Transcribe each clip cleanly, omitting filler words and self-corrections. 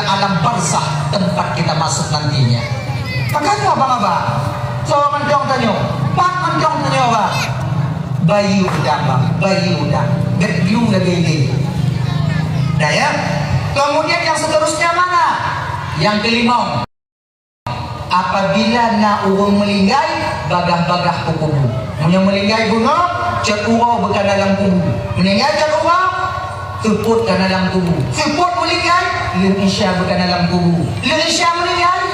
alam barzah tempat kita masuk nantinya. Makanya abang-abang, so mencong tanya, pak mencong tanya apa? Bayi udang, gedung lagi ini. Nah ya, kemudian yang seterusnya mana? Yang kelima, apabila nak urung melinggai, bagah-bagah kubu. Punya melinggai bunga, cat urau bukan dalam kubu. Melinggai cat urau, seput kan dalam kubu. Seput melinggai, lin isya bukan dalam kubu. Lin isya melinggai,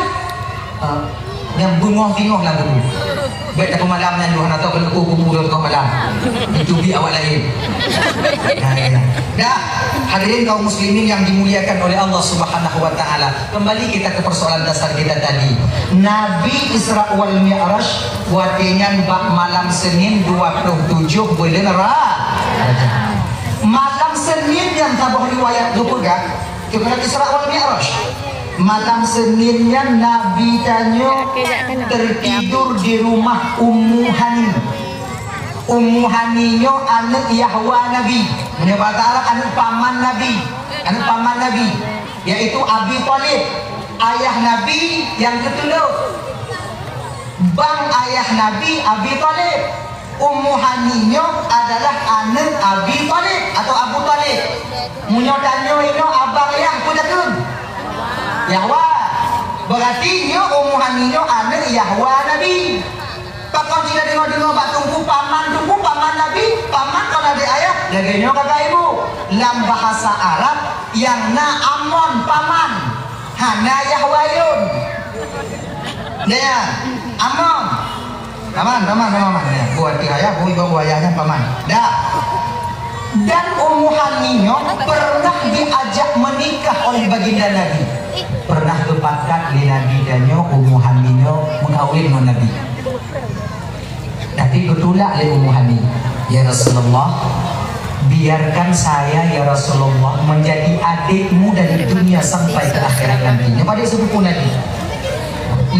yang bunga-bingung dalam kubu. Baik aku malamnya Tuhan atau kena kubu kau malam. Itu bi awal lahir. Dah, hadirin kaum muslimin yang dimuliakan oleh Allah Subhanahu wa taala. Kembali kita ke persoalan dasar kita tadi. Nabi Isra wal Mi'raj watengan bak malam Senin 27 bulan Rajab. Malam Senin yang tabah riwayat juga kepada Isra wal Mi'raj. Malam Seninnya Nabi tanya tertidur di rumah Ummu Hani. Ummu Haninyo anak Yahwa Nabi, menyebut anak paman Nabi, yaitu Abi Thalib, ayah Nabi yang ketuluh. Bang ayah Nabi Abi Thalib. Ummu Haninyo adalah anak Abi Thalib atau Abu Thalib. Munyo tanyo ino abang yang kudatun Yahwa. Berarti nyo Ummu Haninyo anak Yahwa Nabi. Pakon tidak dengar-dengar bak tunggu paman Nabi, paman kalau ada ayah, lagi nyo kakak ibu. Dalam bahasa Arab yang na amon paman, hana Yahwayun. Dia amon. Paman. Ya, buat ayah, ibu ayahnya paman. Dah. Dan Ummu Haninyo pernah diajak menikah oleh baginda Nabi. Pernah kepakat di Nabi danyo Ummu Haninyo mengkawin dengan Nabi. Tapi betulak oleh Ummu Hani, ya Rasulullah, biarkan saya ya Rasulullah menjadi adikmu dari dunia sampai ke akhirat nanti. Pada sepupu Nabi.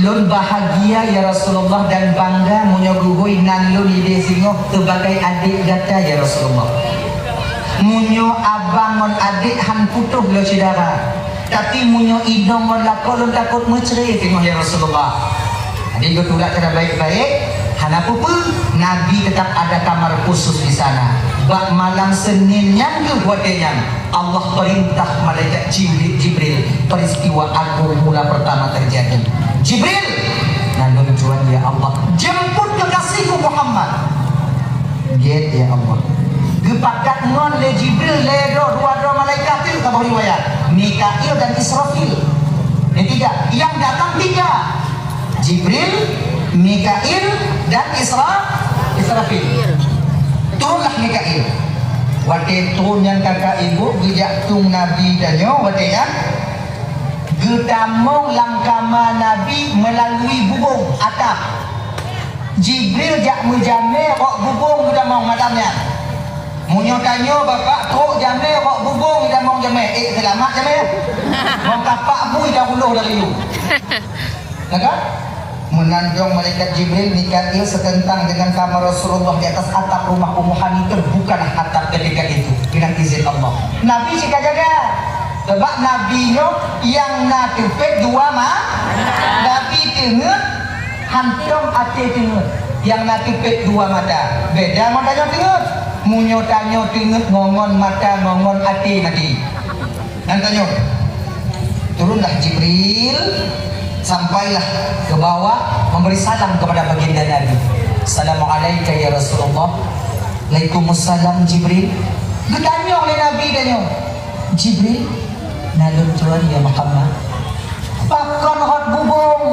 Lun bahagia ya Rasulullah dan bangga munyoguhui nan lun ide singo sebagai adik gata ya Rasulullah. Munyo abang mon adik han putuh lo saudara. Tapi munyo idong mon lakolun takut menceri tengok ya Rasulullah. Adik betulak cara baik-baik. Hana pupu, Nabi tetap ada kamar khusus di sana. Bak malam Senin yang kebuatannya Allah perintah malaikat Jibril. Peristiwa agung mula pertama terjadi. Jibril, nandung tuan ya Allah, jemput kekasihku Muhammad. Get ya Allah. Gepakat ngon le Jibril le dua malaikat itu kabar riwayat. Mikail dan Israfil. Ini tiga. Yang datang tiga. Jibril, Mikail dan Israfil. Turunlah Mikail. Wate turunnya kakak ibu bijak tung Nabi danyo watenya gedamong langkama Nabi melalui bubung atap. Jibril jak mujame kok bubung gedamong madamnya. Munyo tanyo bapak kok jame kok bubung gedamong jame. Selamat jame. Mau kapak bu dah uluh dari lu. Naga? Menanjung malaikat Jibril Mikail setentang dengan kamar Rasulullah di atas atap rumah Ummu Hani. Terbukalah atap ketika itu dengan izin Allah. Nabi jika jaga sebab Nabi yang natupet dua Nabi tengut hantum ate tengut yang natupet dua mata beda matanya tengut munyo tanyo tengut ngongon mata ngongon ate nanti nantanyo turunlah Jibril sampailah ke bawah memberi salam kepada baginda Nabi. Assalamualaikum ya Rasulullah. Waalaikumsalam Jibril. Ditanya oleh Nabi danyo, Jibril, nalun tuan ya Muhammad. Pakon hot bubung.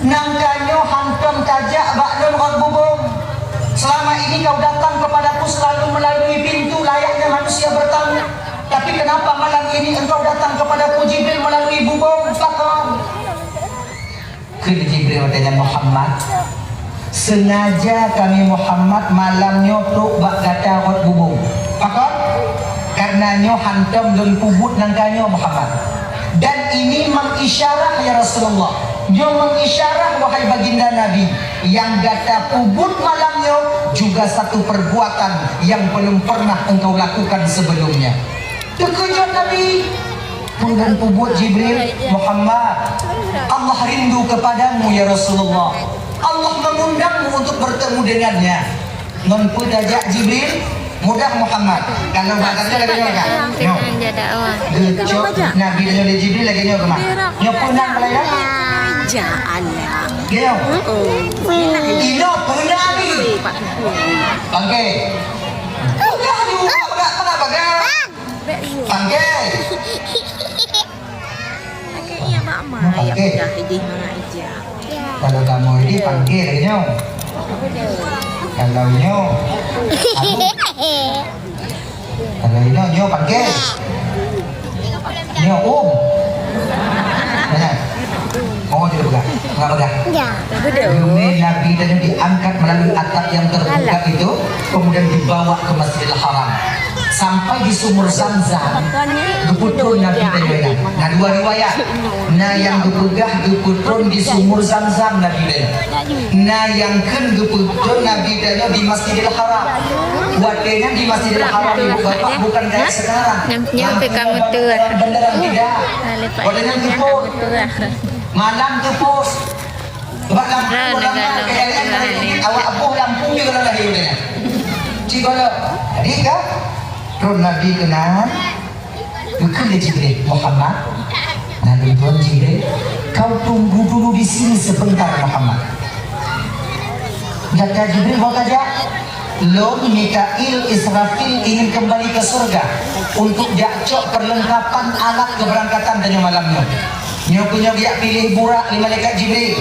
Nangkanyo hantam tajak baknun hot bubung. Selama ini kau datang kepadaku selalu melalui pintu layaknya manusia bertamu. Tapi kenapa malam ini engkau datang kepadaku Jibril melalui bubung? Pakon. Kini Jibril bertanya Muhammad, sengaja kami Muhammad malam nyotok bak gata hot bubung. Pakon? Karena nyo hantam dan pubut nangkanyo Muhammad. Dan ini mengisyarah ya Rasulullah. Nyo mengisyarah wahai baginda Nabi, yang gata pubut malamnya juga satu perbuatan yang belum pernah engkau lakukan sebelumnya. Terkejut Nabi. dan pubut Jibril, Muhammad, Allah rindu kepadamu ya Rasulullah. Allah mengundangmu untuk bertemu dengannya. Ngemput aja Jibril, mudah Muhammad. Kalau badannya lagi nyoba. Gecok Nabi dan Jibril lagi nyoba. Nyopunang pelaya. Jalan. Dia. Ino punang ni. Okey. Udah juga apa bagai. Panggil. Iya mama yang udah hidih mana aja. Kalau kamu ini panggil nyo. Kalau nyo. Kalau nyo panggil. Nyo Mana? Oh tidak pegang. Enggak pegang. Ya. Demi Nabi dan diangkat melalui atap yang terbuka itu, kemudian dibawa ke Masjidil Haram. Sampai di sumur Zamzam, geputun Nabi dan nah dua riwayat. Nah yang gepegah geputun di sumur Zamzam Nabi dan. Nah yang kan geputun Nabi dan di Masjidil Haram. Watenya di Masjidil Haram ibu bapak bukan kayak sekarang. Nyampe kamu tuh. Beneran tidak. Watenya geput. Malam geput. Sebab lampu kayak awak abuh lampu juga lah hidup. Jika jadi kan Ron Nabi kenal bukan dia Jibril Muhammad. Nabi Tuhan Jibril, kau tunggu dulu di sini sebentar Muhammad. Kata Jibril mau saja. Lo Mikail Israfil ingin kembali ke surga untuk diacok perlengkapan alat keberangkatan dan malamnya. Nyo punya dia pilih burak di malaikat Jibril.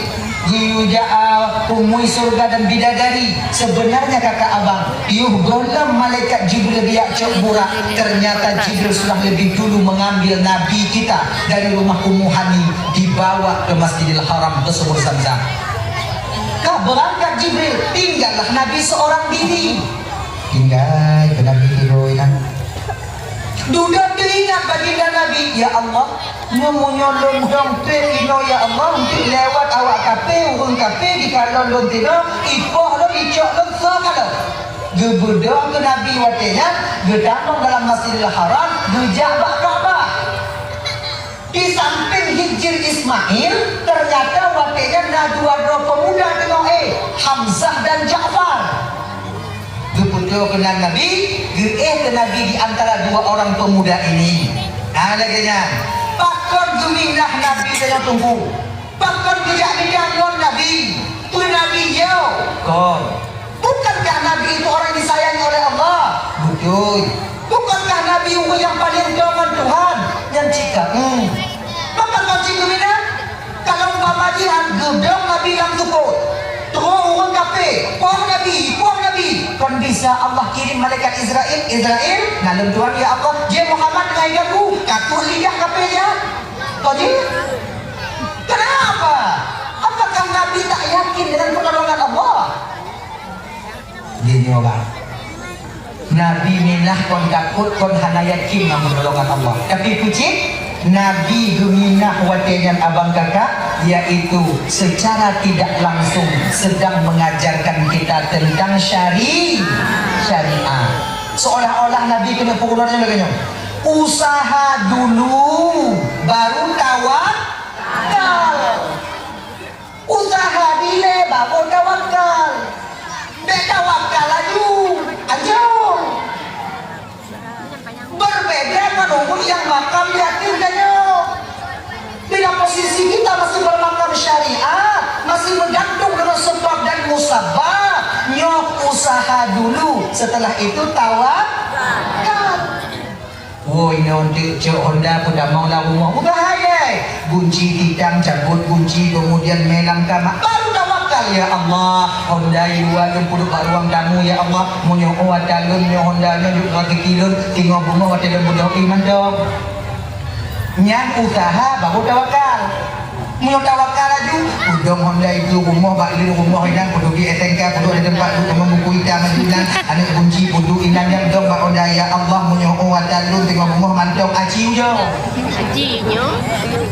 Yuja umui surga dan bidadari. Sebenarnya kakak abang, yuh golam malaikat Jibril dia cebura. Ternyata Jibril sudah lebih dulu mengambil Nabi kita dari rumah Ummu Hani, dibawa ke Masjidil Haram ke sumur Zamzam. Kau berangkat Jibril, tinggallah Nabi seorang diri. Tinggal ke Nabi Ibrahim. Duda teringat baginda Nabi, ya Allah, menyolong dompet ino ya Allah untuk lewat awak kape, urun kape di kalau lon tino, ipoh lo, icok lo, sakalo. Gebudong ke Nabi watenya, gedamong dalam Masjidil Haram, gejabak Ka'bah. Di samping Hijr Ismail, ternyata watenya na dua pemuda dengan Hamzah dan Ja'far. Geputuh kenal Nabi, ke Nabi di antara dua orang pemuda ini. Nah laginya, pakon geminah Nabi dengan tunggu. Pakon kejak non Nabi, tu Nabi yo. Kon, bukankah Nabi itu orang disayangi oleh Allah? Betul. Bukankah Nabi yang paling doman Tuhan? Yang cika, Bapak kau geminah? Kalau umpama dia gedong Nabi yang tukut. Terus orang kafe, puang Nabi. Kan bisa Allah kirim malaikat Israel, ngalem Tuhan ya Allah, dia Muhammad dengan gagu, katur lidah kafe dia. Tadi, kenapa? Apakah Nabi tak yakin dengan pertolongan Allah? Dia orang. Nabi minah kon takut kon hana yakin dengan pertolongan Allah. Tapi kucing Nabi geminah watenyan abang kakak, yaitu secara tidak langsung sedang mengajarkan kita tentang syariah. Seolah-olah Nabi kena pukulannya lagi. Usaha dulu baru tawakal. Usaha dile baru tawakal. Tawakal aja. Berbeda menunggu yang makam yakin kanyo. Bila posisi kita masih bermakam syariat, masih menggantung dengan sebab dan musabab, nyok usaha dulu, setelah itu tawakal. Oh ini untuk cek Honda pun dah mau lah rumah, bahaya. Kunci tidang cabut kunci, kemudian melang kamar, baru tawakal ya Allah. Honda dua yang puluh kat ruang tamu ya Allah. Munyok awak talun nyok Honda nyok juga kekilun, tinggal bunga awak tidak mudah iman dong. Nyang usaha baru tawakal. Munyok tawakal aja. Udang Honda itu rumah bakli rumah inang kudu di SNK kudu ada tempat kudu membuku hitam majunan ada kunci kudu inang yang dong bak Honda ya Allah munyok awak talun tinggal bunga mantong aciu jo. Ajinya.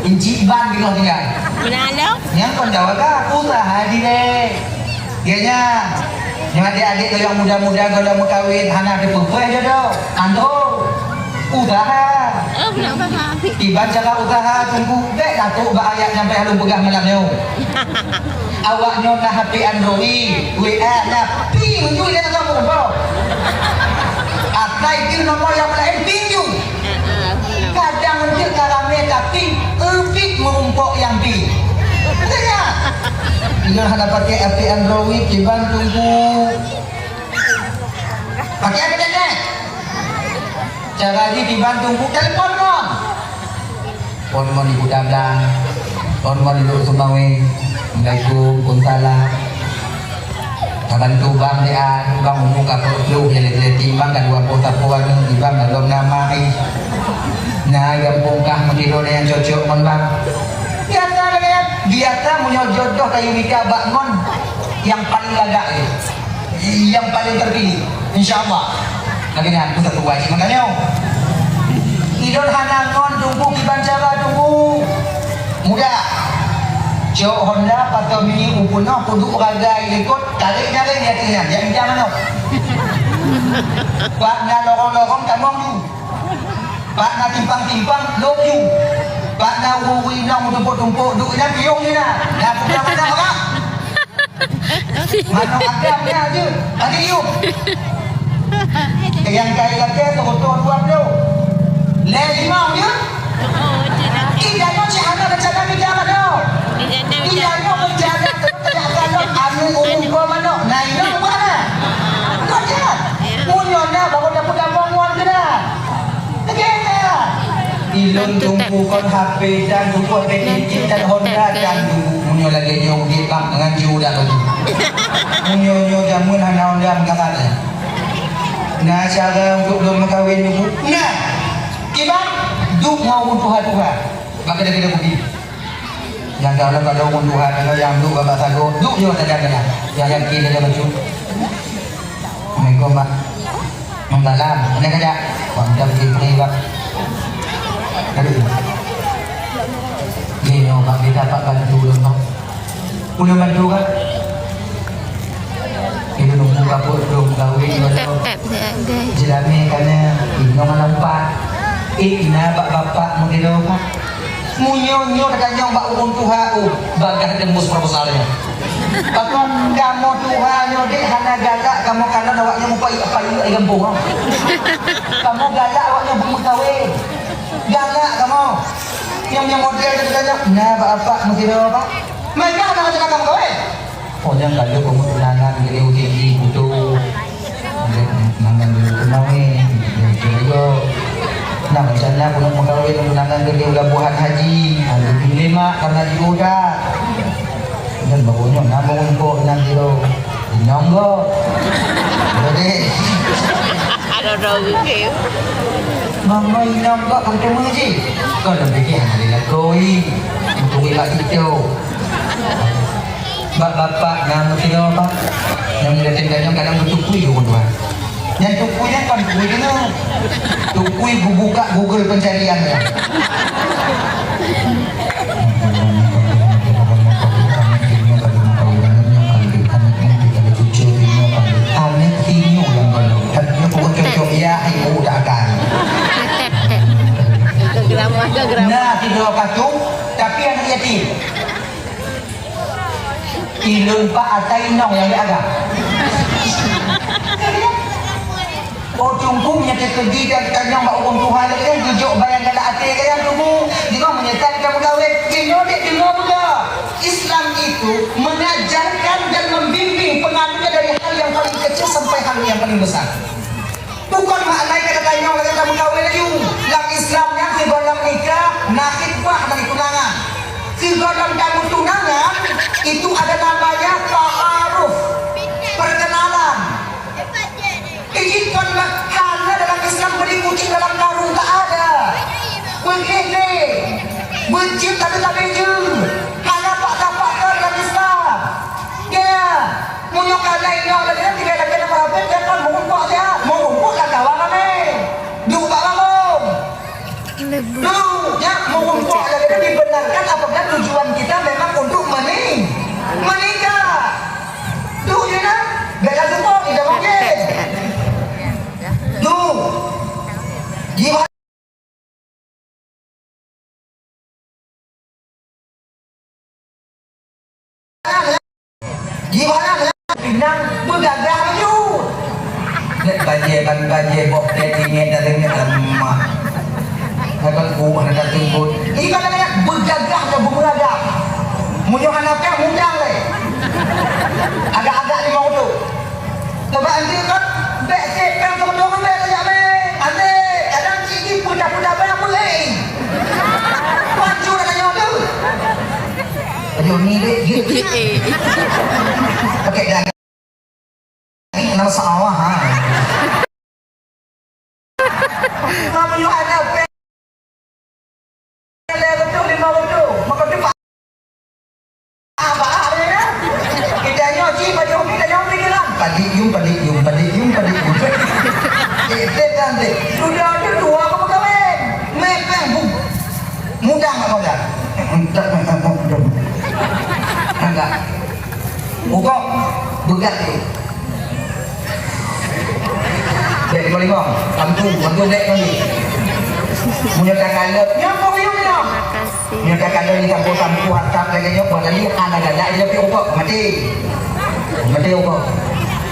Inci ban tinggal tinggal. Kenapa? Yang kon tawakal usaha di deh. Dianya yang adik-adik yang muda-muda kalau mau kawin hana ada pupuk aja dong. Anto. Usaha. Nak faham. Tiba cara usaha tunggu dek datuk ayat sampai halung pegang malamnya. Awaknya nak HP Android, WA nak ping tu dia nak apa? Atai itu nomor yang lain ping tu. Kadang dia karame tapi upik merumpok yang ping. Katanya. Bila hendak pakai HP Android, tiba tunggu. Pakai apa dah? Cara ni tiba tunggu telefon mon. Pon mon ibu dadang. Pon mon ibu Sumawi. Assalamualaikum, Waalaikumsalam. Kapan tu bang dia, bang muka perlu dia timbang dan dua kota puan timbang dalam nama ini. Nah, yang pungkah mentidur yang cocok mon bang. Biasa kan? Biasa punya jodoh kayu nikah bakmon yang paling lagak yang paling terpilih. InsyaAllah. Lagi ni aku satu wajib makanya. Idon hanangon tunggu kiban cara tunggu. Mudah. Jauh Honda atau Mini Upuno kudu ragai ikut tarik nyari dia tinggal yang jangan no. Pak na lorong-lorong kamong tu. Pak na timpang-timpang lok you. Pak na wuwi nang tumpuk-tumpuk duk ina piung ni nah. Dah punya mana orang? Mana agamnya aja. Ada you. Yang kaya lagi tu dua tu. Le limau dia. Idanya cihana rencana bicara dah. Idanya rencana tidak kalau anu umum kau mana? Nah ini mana? Kau jangan. Munyona baru dapat dapat kena. Begini. Ilun tunggu kon HP dan tunggu PTT dan Honda dan tunggu munyo lagi nyong di bang dengan juda lagi. Munyo jamun hana Honda mengatakan. Nah cara untuk belum kahwin dulu. Nah, kita duk mau Tuhan. Maka dia tidak bukti. Yang kalau Tuhan yang duk bapak sago, duk juga tak ada. Yang kini dia baju. Assalamualaikum pak. Mendalam, ini kerja. Wajib diberi pak. Aduh. Ini pak kita pak bantu dulu pak. Punya bantu kan? Itu nunggu kapur belum kahwin baru. Jelami karena inong nampak. Ina bapak mungkin apa? Munyo katanya mbak urun Tuhan bagah tembus proposalnya. Bakon kamu Tuhan dek hana galak kamu kanan awaknya muka apa ini gembung. Kamu galak awaknya bung kawin. Galak kamu. Yang model katanya nah bapak mungkin apa? Mereka ada macam kamu kawin. Oh jangan kalau kamu tunangan jadi uji butuh. Mangan dulu kawin. Juga nah misalnya pulang mengkawin menggunakan dia udah buat haji lebih lima karena juga dan barunya namun kok nanti lo nyonggo jadi Ada gitu. mama nyonggo ketemu sih kau lebih kian dari lakoi untuk ilah itu bapak nama kita apa yang melihatnya kadang bertukui tuan. Yang tukuinya kan tukui itu tukui buka Google pencariannya. Aneh tinyu yang kalau tadinya pun cocok ya ibu udah kan. Nah tidak kacau tapi anak yatim. Ilun pak atai nong yang diagak. Oh cungkung nyata kerja dan kanyang mbak urun Tuhan lagi kan tujuk bayang dalam hati kaya tunggu jika menyesal kamu kawin kino dek dengar muda Islam itu mengajarkan dan membimbing pengadunya dari hal yang paling kecil sampai hal yang paling besar bukan maknai kata kanyang lagi kamu kawin lagi yang Islamnya si dalam nikah nakibah dari tunangan si dalam kamu tunangan itu ada namanya ta'aruf perkenalan. Izinkanlah karena dalam Islam beri kucing dalam karung tak ada. Begini, bencin tapi tak bejeng. Hanya pak dalam Islam. Ya, munyok karena ini oleh dia tidak ada kena berapa dia kan mengumpul dia, mengumpul kan kawan kami. Duk pak kamu. Lu, ya mengumpul ada dia dibenarkan apabila tujuan kita memang untuk menikah. Tuh ya kan, bela support tidak mungkin. baje bok dingin dari emak. Akan ku ada tunggu. Ini kan namanya bergagah dan beragam. Munyo hanapnya mudang le. Agak-agak di mau tu. Coba anti kan bek kan teman-teman bek aja be. Ande kadang sini puda-puda be apa le. Pacu dah tanya tu. Aduh ni dek gitu. Okey dah. Nama sawah ha. Kamu yo ada be. Le betul lima betul. Maka dia apa ada? Kita nyoci baju kita nyoci kan. Balik yung. Itu nanti sudah ada dua kamu kawin. Mepeng bu. Mudah nggak mudah? Enggak. Buka begat tu. Dek boleh bang. Bantu dek kali. Punya kakak lep. Nyapa yung ni? Makasih. Punya kakak lep ni kampung sampu hatap lagi nyapa. Lagi anak ada dia pergi ukok mati. Mati ukok.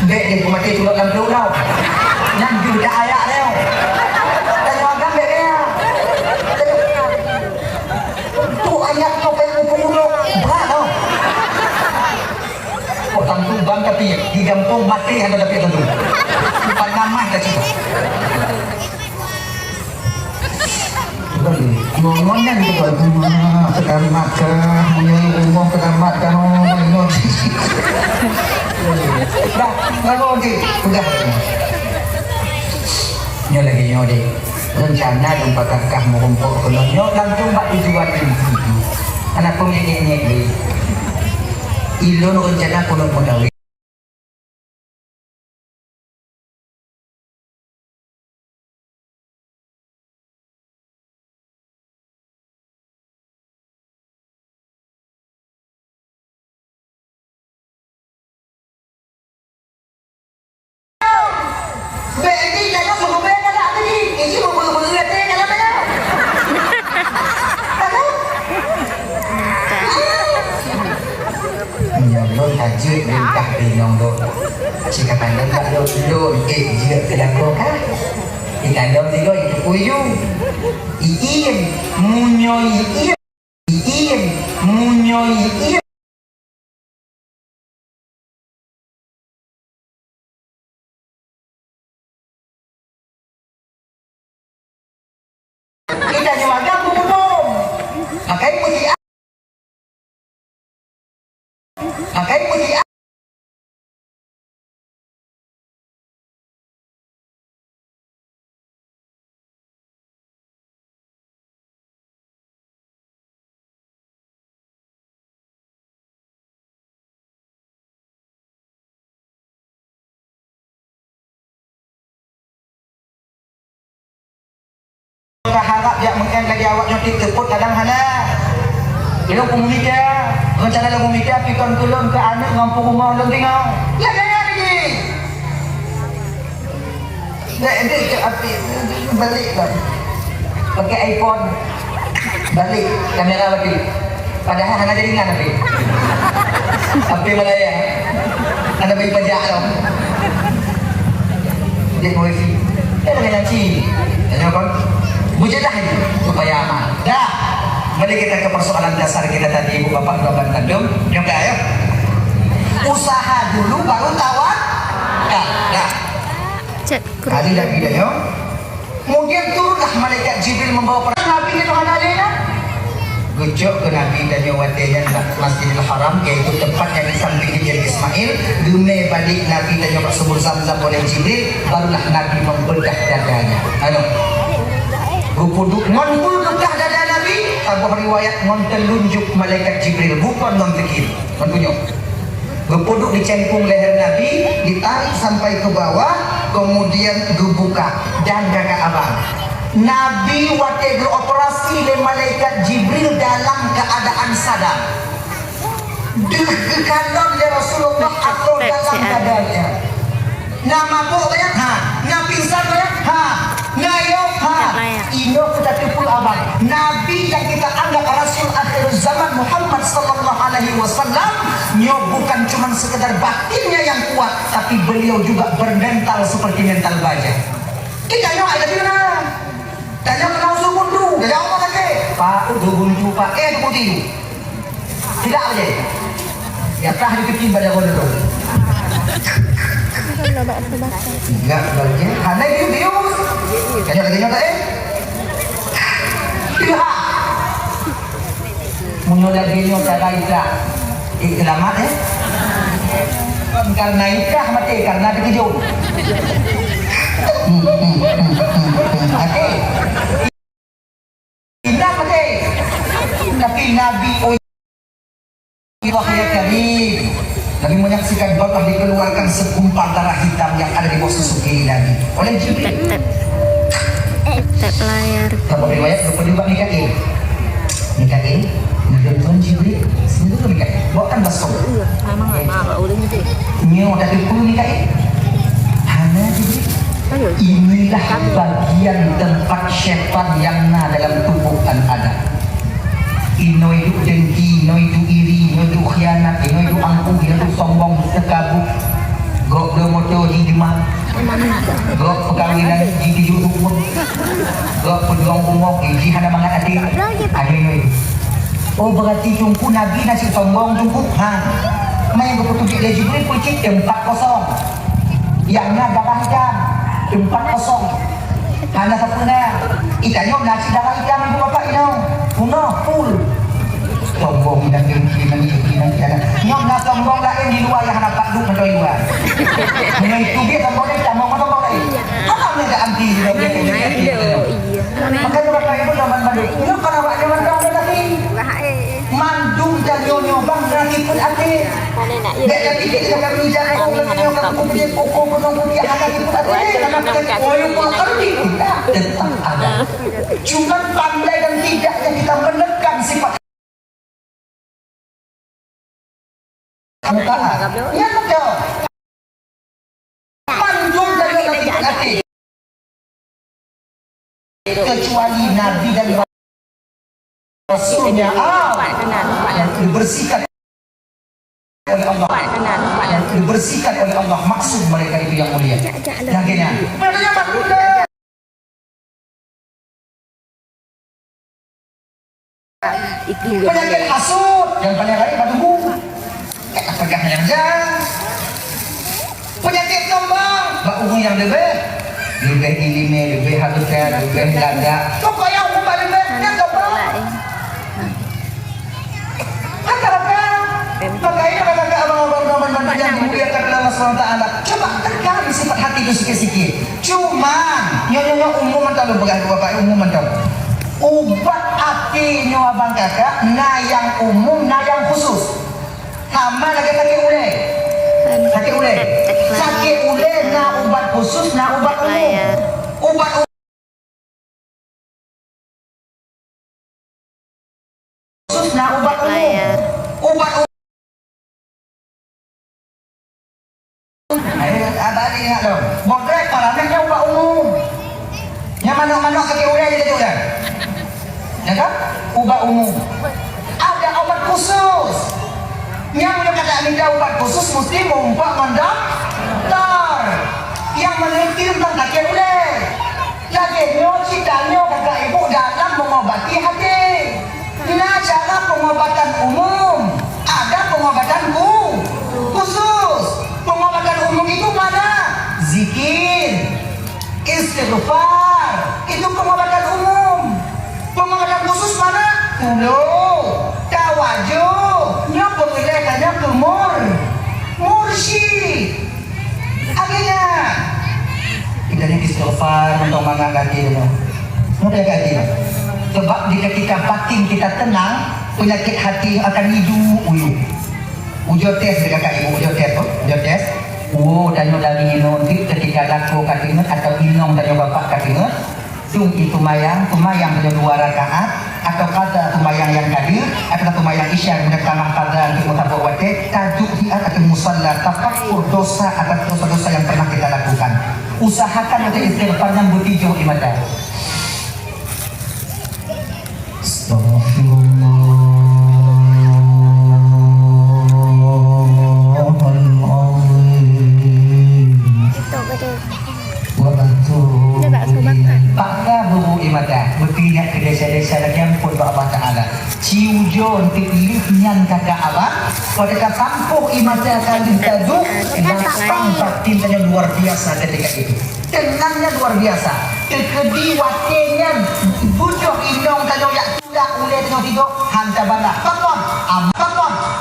Dek dia mati surat dalam pulau. Yang juga ayak dia. Tanya agam dek dia. Tu ayak kau pengen pulau. Berat tau. Kok tampung bang tapi di kampung mati ada tapi tentu. Panamah dah cakap. Ngomongnya gitu kalau sekarang makan, ngomong sekarang makan, ngomong. Dah, lalu okey, sudah. Nyo lagi nyo deh. Rencana jumpa kakak mau kumpul kalau nyo langsung bak tujuan ini. Anak pun nyek deh. Ilon rencana kuno modal. Tajik dah bingung tu. Jika pandang tak dulu, jika kedang kah? Ikan dom tiga itu kuyu. Iin munyo iin. Kita jualan bubum. Makai putih. Makai putih. Harap dia mungkin lagi awak nyotik teput kadang hana. Ilmu komuniti rencana lagu media pikon kulon ke anak ngampung rumah orang tinggal. Ya gaya lagi. Dia ke api balik kan. Pakai iPhone. Balik kamera lagi. Padahal hana jadi ngan api. Api Malaya. Ada bagi pajak dong. Dia wifi. Dia lagi nanti. Tanya kon. Mujadah itu supaya aman. Dah. Mari kita ke persoalan dasar kita tadi Ibu Bapak Bapak Kandung. Yang ayo. Usaha dulu baru tawakal. Dah. Kali lagi dah yo. Kemudian turunlah malaikat Jibril membawa para nabi ke Tuhan Alina. Gejok ke Nabi dan Yawatnya Masjidil Haram, yaitu tempat yang di samping Hijr Ismail. Dunia balik Nabi dan Yawat Subur Zamzam oleh Jibril. Barulah Nabi membedah dadanya. Ayo. Gupuduk ngon dah dada Nabi. Sebuah riwayat ngon telunjuk malaikat Jibril, bukan ngon fikir. Ngon tunjuk. Gupuduk dicengkung leher Nabi, ditarik sampai ke bawah, kemudian dibuka dan kakak abang. Nabi waktu beroperasi oleh malaikat Jibril dalam keadaan sadar. Dikandung ya Rasulullah atau dalam dadanya. Nama pokoknya na pingsan ngayo ino kita tipul abang. Nabi yang kita anggap Rasul akhir zaman Muhammad sallallahu alaihi wasallam nyo bukan cuma sekedar sekedar batinnya yang kuat, tapi beliau juga bermental seperti mental baja. Kita nyo ada di mana? Tanya kenal sumundu, dia ngomong lagi. Pak, buntu Pak, buntu. Tidak aja. Ya tah diketin pada bodoh. Enggak bagian. Karena itu bius. Kaya lagi nyata Iya. Munyo lagi nyata kaita. Selamat karena ikah mati karena dikejut. Mati. Indah mati. Tapi Nabi wahai Karim, Nabi menyaksikan bakal dikeluarkan segumpal darah hitam yang ada di bawah susuk kiri Nabi oleh Jibril. Tap layar. Kalau riwayat lupa juga Mikail. Tuhan Jibril sendiri Mikail. Bawa kan baskom. Memang nggak boleh gitu. Nyo dari puluh Mikail. Hana Jibril. Inilah bagian tempat syaitan yang dalam tubuh Adam. Ino itu dengki, ino itu iri, ino itu khianat, ino itu angkuh, ino itu sombong, sekabut. Gok domoto hidmah, gok perkawinan di jurumut, gok pejuang umum, hana mangat hati. Ada ino itu. Oh berarti jungku Nabi nasi sombong jungku. Main keputusan dia Jibril kucing 40. Yang darah hitam 40. Hana sapuna ikanyo nasi darah hitam ibu bapak ino puno full sombong dan dengki nyok na sombong lain di luar yang hana pak duk mentoi luar ini itu dia sombongnya tidak mau sombong lain apa mereka anti makanya bapak ibu zaman mandung nyok karena pak zaman kamu tadi mandung dan nyonya bang berarti pun ati dek lagi dia jangan bijak aku nyok aku punya koko menunggu dia akan ikut ati karena koyo pakar tetap ada. Cuma pandai dan tidaknya kita menekan sifat kemukaan. Ya betul. Mandung dari hati. Kecuali Nabi dan Rasulnya yang dibersihkan oleh Allah. Yang dibersihkan oleh Allah. Maksud mereka itu yang mulia. Akhirnya. Penyakit hasut yang penyakit batu pegang yang jang, penyakit sombong bau yang lebih ilmu lebih halusnya lebih ganda pokoknya umum lebih yang sombong makanya kata abang-abang yang dimuliakan oleh Allah SWT coba tekan sifat hati itu sikit-sikit cuman nyonya umum mentah lu pegang bapak umum mentah ubat hati nyo abang kakak na yang umum na yang khusus sama lagi sakit ule na ubat khusus na ubat umum ubat khusus na ubat umum ubat ada ingat dong bodrek parahnya ubat umum yang mana-mana sakit ule jadi tu kan ya kan? Obat umum ada obat khusus yang kata minta obat khusus mesti membuat mendaftar yang meneliti tentang kaki ule lagi citanya kakak ibu dalam mengobati hati nah cara pengobatan umum ada pengobatan khusus pengobatan umum itu mana? Zikir istighfar itu pengobatan umum pengobatan khusus mana? Tawajuh nya pemilihannya ke mursyid akhirnya kita ini istighfar untuk mengangkati mudah gaji sebab di ketika batin kita tenang penyakit hati akan hidup ujo tes kakak ibu ujo tes dan dari nanti ketika laku katinget atau minum dari bapak katinget tung itu tumayang punya 2 rakaat atau kata tumayang yang hadir atau tumayang isya yang kamah pada untuk mutabawate tajuk di atas musalla tafakkur dosa atas dosa-dosa yang pernah kita lakukan usahakan untuk istighfar yang bertijo di mata Astaghfirullah kepada Allah Ta'ala. Ciujon pilih nyan kakak Allah. Pada katampuk imata kali tadu. Lapang batin yang luar biasa ketika itu. Tenangnya luar biasa. Kekedi watenya bujuk indong kalau yak sudah ulet no tigo hantar bala. Pakon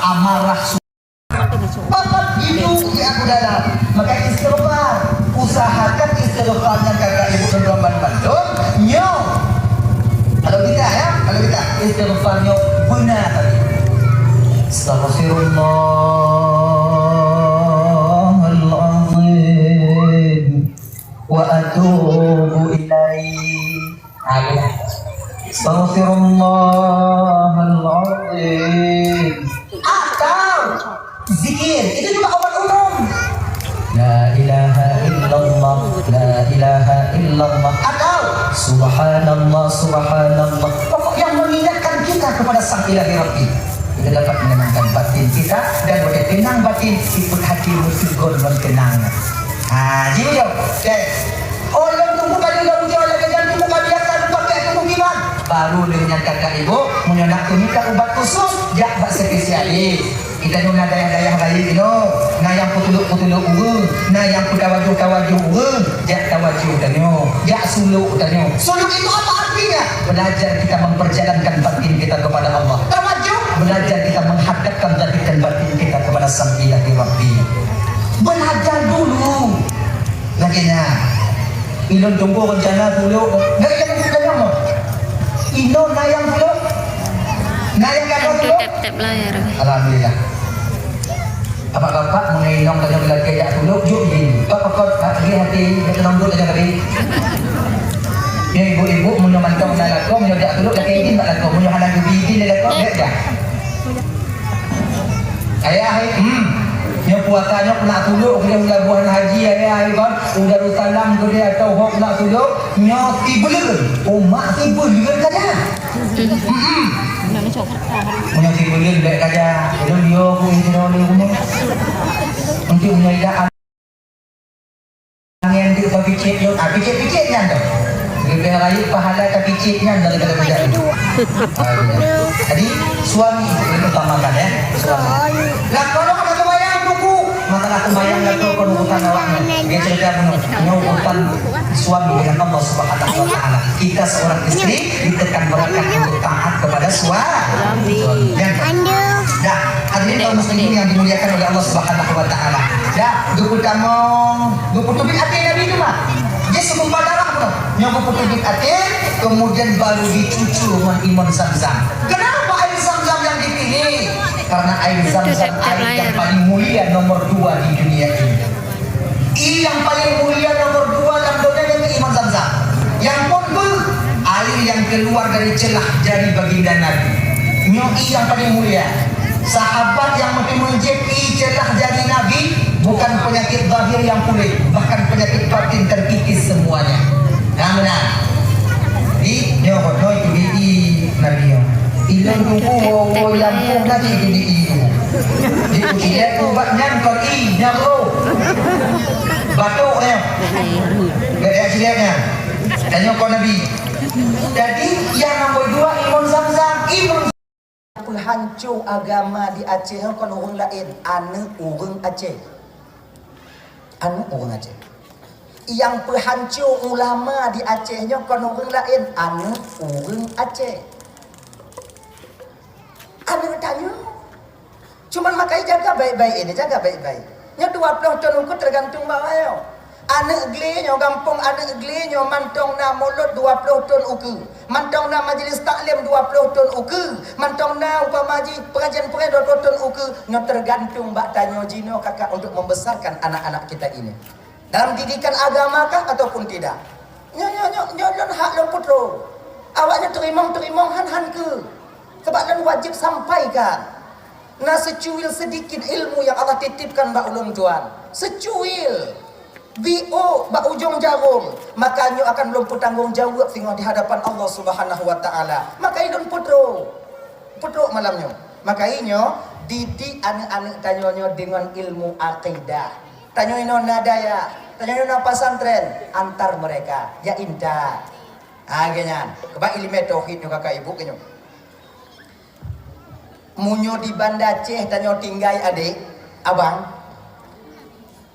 amarah pakon itu ya aku dalam. Maka istighfar, usahakan istighfarnya kakak ibu dan Ramadan Bandung. Nyo. Kalau kita istighfarnya benar tadi. Astaghfirullahaladzim wa atubu ilaih. Astaghfirullahaladzim. Atau zikir, itu juga obat umum. La ilaha illallah, la ilaha illallah. Atau subhanallah, subhanallah. Pokok yang mengingatkan kita kepada Sang Ilahi Rabbi. Kita dapat menenangkan batin kita dan boleh tenang batin, ikut hati musibah dan tenang. Jadi orang tunggu kali daun jauh lagi dan tunggu kali akan pakai kemungkinan. Baru dengan kakak ibu menyonak minta ubat khusus, jak bak spesialis. Kita nuna daya-daya lain itu, na yang putuluk urung, na yang kawaju urung, jak kawaju tanyo, jak suluk tanyo. Suluk itu apa artinya? Belajar kita memperjalankan batin kita kepada Allah. Kawaju belajar kita menghadapkan batin kita kepada Sang Ilahi Rabbi. Belajar dulu. Laginya, ilon tunggu rencana dulu. Nggak yang bukan mo. Ilon na yang dulu. Na yang kata dulu. Tap layar. Alhamdulillah. Bapak-bapak menginong tanya bila kejak dulu, juk ini. Bapak-bapak hati-hati, kita nunggu aja kali. Yang ibu-ibu menyomankan menalaku, menyodak dulu, laki ini tak laku, menyohanan bibit dia laku, dia dah. Ayah, yang puasanya nak tuluk, dia udah buah haji, ayah, kan, udah salam ke dia atau hok nak tuluk, nyoti beler, mak si beler saja. Menyoti beler baik saja, dia pun dia punya. Untuk menyediakan yang dia pikir, pikirnya tu. Lebih raya pahala ke pikirnya dari kata benda itu. Jadi suami itu utamakan ya. Suami. Lah kalau kata bayang buku, maka aku bayang lagi kalau urusan awaknya. Dia cerita penuh. Urusan suami dengan Allah Subhanahu Wa Taala. Kita seorang istri ditekan berangkat untuk taat kepada suami. Dah, hadirin kaum muslimin yang dimuliakan oleh Allah Subhanahu Wa Taala. Dah, guputubik hati Nabi itu mah. Dia sebelum darah pun. Yang guputubik hati, kemudian baru dicuci dengan iman Zam-Zam. Kenapa air Zam-Zam yang dipilih? Karena air Zam-Zam air yang paling mulia nomor 2 di dunia ini. Yang paling mulia nomor 2 dalam dunia ini iman Zam-Zam. Yang pun air yang keluar dari celah jari baginda Nabi. Yang paling mulia. Sahabat yang menjepi celah jari Nabi bukan penyakit zahir yang pulih, bahkan penyakit batin terkikis semuanya. Yang benar. Di nyokono itu di Nabi. Ilang tunggu Lampung lagi itu di itu. Di ujian ubatnya kau nyaro. Batuknya. Gak ada hasilnya. Dan nyokon Nabi. Jadi yang nomor 2 imun Zam-Zam, imun hancur agama di Aceh kan orang lain, anak orang Aceh. Anak orang Aceh. Yang penghancur ulama di Acehnya kan orang lain, anak orang Aceh. Anak tanya. Cuman makai jaga baik-baik ini, jaga baik-baik. Nya 20 tahun ukur tergantung bawah. Anak glenyo kampung anak glenyo mantong na mulut 20 ton uku. Mantong na majlis taklim 20 ton uku. Mantong na upamaji pengajian-pengajian 20 ton uku. Nya tergantung bak tanyo jino kakak untuk membesarkan anak-anak kita ini. Dalam didikan agamakah ataupun tidak? Nya hak lo putro. Awaknya terimong han ke. Sebab dan wajib sampaikan. Nah secuil sedikit ilmu yang Allah titipkan bak ulun tuan. Secuil. BO bak ujung jarum, makanya akan lumpur tanggung jawab tengok di hadapan Allah Subhanahu Wa Taala. Makanya don putro malamnya. Makanya didik anak-anak tanyanya dengan ilmu akidah. Tanya nona daya, tanya nona pesantren antar mereka. Ya indah. Akhirnya keba ilmu tauhid kakak ibu kenyo. munyo di Banda Aceh tanyo tinggai adik abang,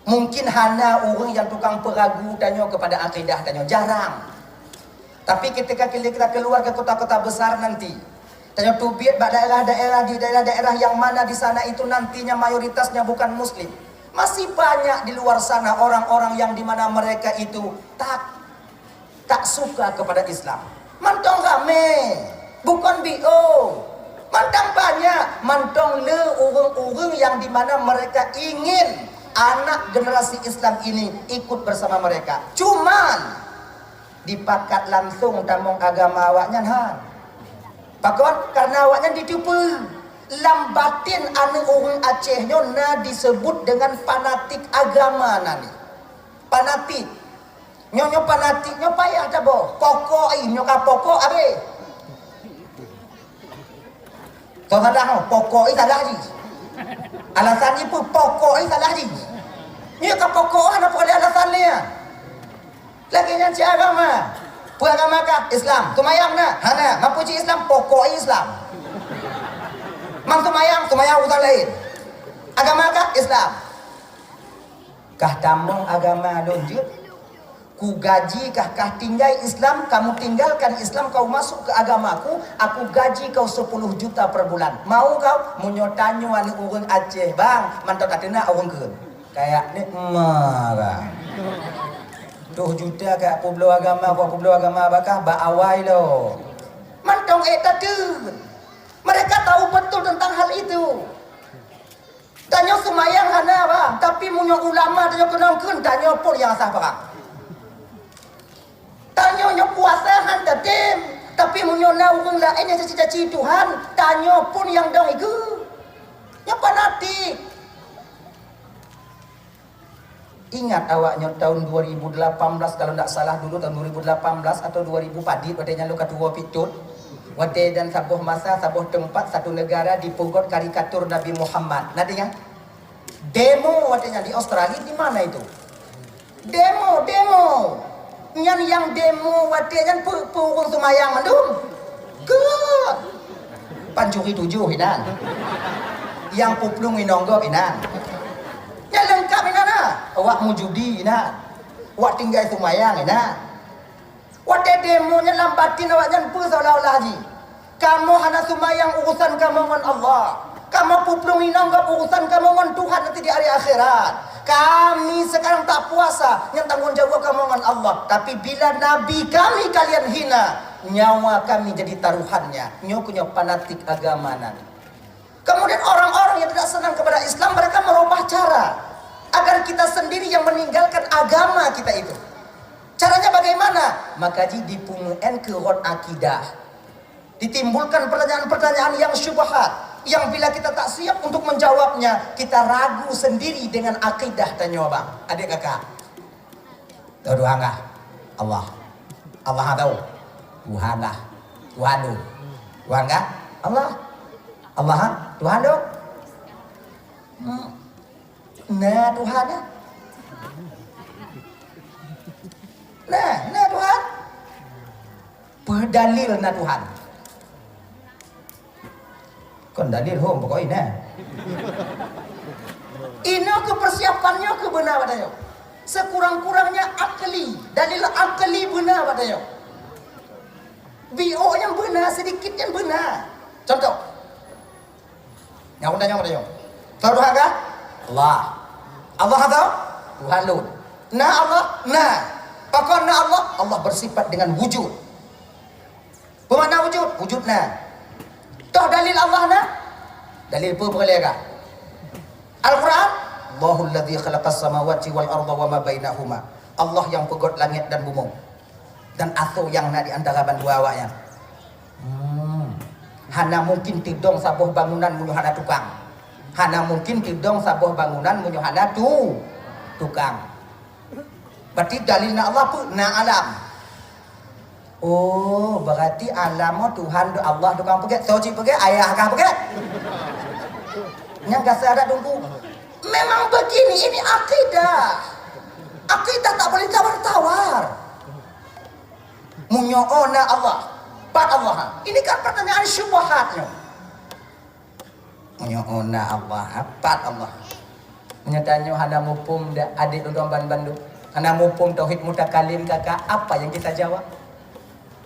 mungkin hana orang yang tukang peragu tanyo kepada akidah tanyo jarang. Tapi ketika kita keluar ke kota-kota besar nanti, tanyo tubit daerah-daerah di daerah-daerah yang mana di sana itu nantinya mayoritasnya bukan muslim. Masih banyak di luar sana orang-orang yang dimana mereka itu tak suka kepada Islam. Mantong rame, bukan BO. Mantang banyak, mantong le orang-orang yang dimana mereka ingin anak generasi Islam ini ikut bersama mereka. Cuman dipakat langsung tamong agama awaknya han. Pakon karena awaknya ditipu. Lambatin anu orang Aceh na disebut dengan fanatik agama nani. Fanatik. Nyonya fanatik nyo payah dah boh. Pokok nyo ka pokok abe. Kau salah pokok salah ni. Alasan pun pokok salah ni. Ni ka pokok apa boleh alasan ni? Lagi yang cakap agama. Agama kah? Islam. Tumayang na. Hana, mampuji Islam pokok Islam. Mang tumayang urusan lain. Agama kah? Islam. Kah tamong agama lonjut? Ku gaji kah tinggal Islam, kamu tinggalkan Islam, kau masuk ke agamaku, aku gaji kau 10 juta per bulan. Mau kau? Munyotanyo anu urang Aceh, bang, mantap katena orang ke. Kayak ni marah. 2 juta kat pulau agama bakah ba awai lo. Mantong tadun. Mereka tahu betul tentang hal itu. Tanyo semayang hana bang, tapi munyo ulama tanyo kenangkeun tanyo pun yang sah bang. Tanyo nyo puasa han tatim, tapi munyo na urang lain yang cita-cita Tuhan, tanyo pun yang dong iku. Nya fanatik. Ingat awaknya tahun 2018 kalau tidak salah dulu tahun 2018 atau 2000 padit wadanya lu katua pitut. Wade dan sabuh masa sabuh tempat satu negara dipugot karikatur Nabi Muhammad. Nantinya demo wadanya di Australia di mana itu? Demo. Yang demo wadenya purung sumayang mandum. Good. Pancuri 7 hinan. Yang puplung inonggo hinan. Ya lengkap inana. Awak mau judi ina. Awak tinggal sumayang ina. Awak demonya lambatin awak jangan seolah-olah haji. Kamu hana sumayang urusan kamu dengan Allah. Kamu puplung inonggo urusan kamu dengan Tuhan nanti di hari akhirat. Kami sekarang tak puasa, yang tanggung jawab kamu dengan Allah. Tapi bila Nabi kami kalian hina, nyawa kami jadi taruhannya. Nyokunya fanatik agama nanti. Kemudian orang-orang yang tidak senang kepada Islam, mereka merubah cara agar kita sendiri yang meninggalkan agama kita itu. Caranya bagaimana? Maka dipunguen ke rot akidah. Ditimbulkan pertanyaan-pertanyaan yang syubhat. Yang bila kita tak siap untuk menjawabnya, kita ragu sendiri dengan akidah tanya bang. Adik kakak. Tahu Tuhan kah? Allah. Allah tahu. Tuhan kah? Tuhan tu. Tuhan kah? Allah. Allah Tuhan tu. Nah Tuhan ya. Nah Tuhan. Berdalil na Tuhan. Kon dalil home pokoknya. Ini kepersiapannya kebenar padanya. Sekurang-kurangnya akli, dalil akli benar padanya. BO yang benar, sedikit yang benar. Contoh. Yang undang padanya. Tahu Tuhan kah? Allah. Allah tahu? Tuhan lu. Nah Allah, nah. Pakon na Allah, Allah bersifat dengan wujud. Bermakna wujud? Wujud nah. Toh dalil Allah na? Dalil apa boleh kah? Al-Quran? Allahul ladzi khalaqas samawati wal arda wa ma bainahuma. Allah yang pegot langit dan bumi. Dan atau yang na di antara dua awaknya. Hana mungkin tidong sabuh bangunan munyo hana tukang. Hana mungkin tidong sabuh bangunan munyo hana tukang. Berarti dalilna Allah pun na alam. Oh, berarti alam Tuhan Allah tukang pergi. Soci pergi, ayah kah pergi? Yang gak ada tunggu. Memang begini, ini akidah. Akidah tak boleh tawar-tawar. Munyo'ona Allah. Bad Allah. Ini kan pertanyaan syubhatnya. Ona Allah, apat Allah. Menyatanya hana mupum adik orang Bandung. Hana mupum tauhid mutakalim kakak, apa yang kita jawab?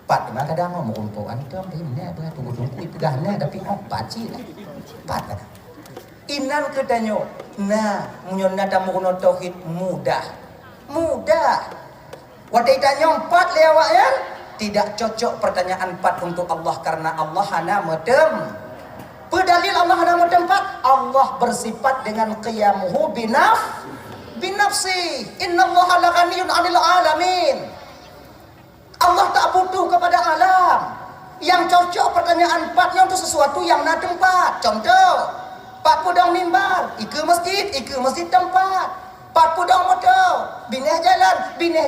Pat memang kadang ngomong untuk antum ini apa tunggu-tunggu pegahnya tapi opat sih lah. Pat kata. Inan ketanyo. Nah, munyonna tamu kuno tauhid mudah. Mudah. Wadai tanya empat lewat ya. Tidak cocok pertanyaan empat untuk Allah karena Allah hana medem. Pedalil Allah hana medem empat. Allah bersifat dengan qiyamuhu binafsi. Innallaha laghaniyun 'anil alamin. Allah tak butuh kepada alam. Yang cocok pertanyaan empatnya untuk sesuatu yang nak tempat. Contoh, Pak Pudong mimbar, ike masjid tempat. Pak Pudong motor, bineh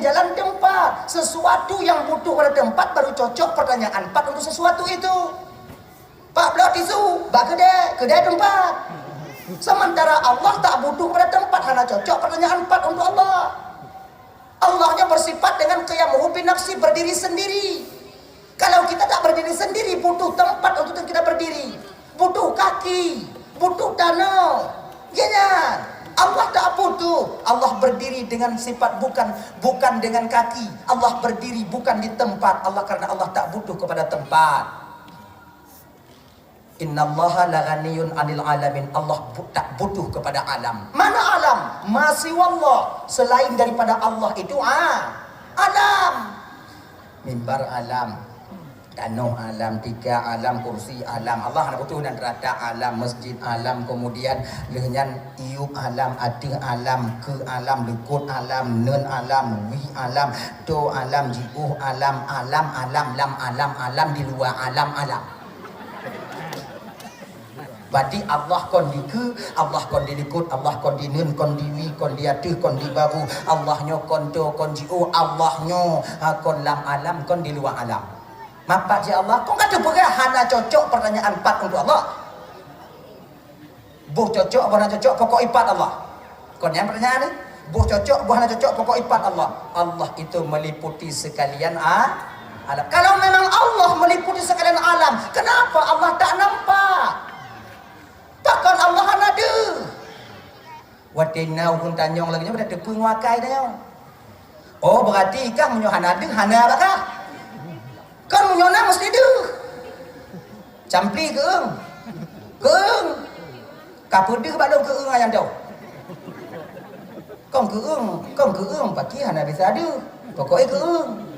jalan tempat. Sesuatu yang butuh pada tempat baru cocok pertanyaan empat untuk sesuatu itu. Pak Blok tisu, bak kedai tempat. Sementara Allah tak butuh pada tempat, hanya cocok pertanyaan empat untuk Allah. Allahnya bersifat dengan qiyamuhu binafsi, berdiri sendiri. Kalau kita tak berdiri sendiri, butuh tempat untuk kita berdiri, butuh kaki, butuh tanah. Jangan. Allah tak butuh. Allah berdiri dengan sifat bukan dengan kaki. Allah berdiri bukan di tempat. Allah karena Allah tak butuh kepada tempat. Innallaha laghaniyun 'anil alamin. Allah tak butuh kepada alam. Mana alam? Masih wallah. Selain daripada Allah itu alam. Mimbar alam, danau alam, tiga alam, kursi alam. Allah nak butuh dan rata alam, masjid alam, kemudian lehnyan iup alam, adih alam, ke alam, lekut alam, nen alam, wi alam, do alam, jiuh alam, lam alam, di luar alam. Berarti Allah kon di ke, Allah kon di likut, Allah kon di nun, kon di wi, kon di atih, kon di baru, Allahnya kon do, kon jiu, Allahnya kon lam alam, kon di luar alam. Mapak je Allah, kau kata berah hana cocok pertanyaan empat untuk Allah. Buh cocok, buh hana cocok, pokok ipat Allah. Kon yang pertanyaan ni, buh cocok, buh hana cocok, pokok ipat Allah. Allah itu meliputi sekalian alam. Kalau memang Allah meliputi sekalian alam, kenapa Allah tak nampak? Takkan Allah ada. Watinau pun tanyong lagi nya pada tepung wakai tanya. Oh berarti kah munyo hana bakah? Kan munyona mesti ada. Campli keung. Kapudeh badong keung ayam tau. Kong keung paki hana bisa ada. Pokoknya keung.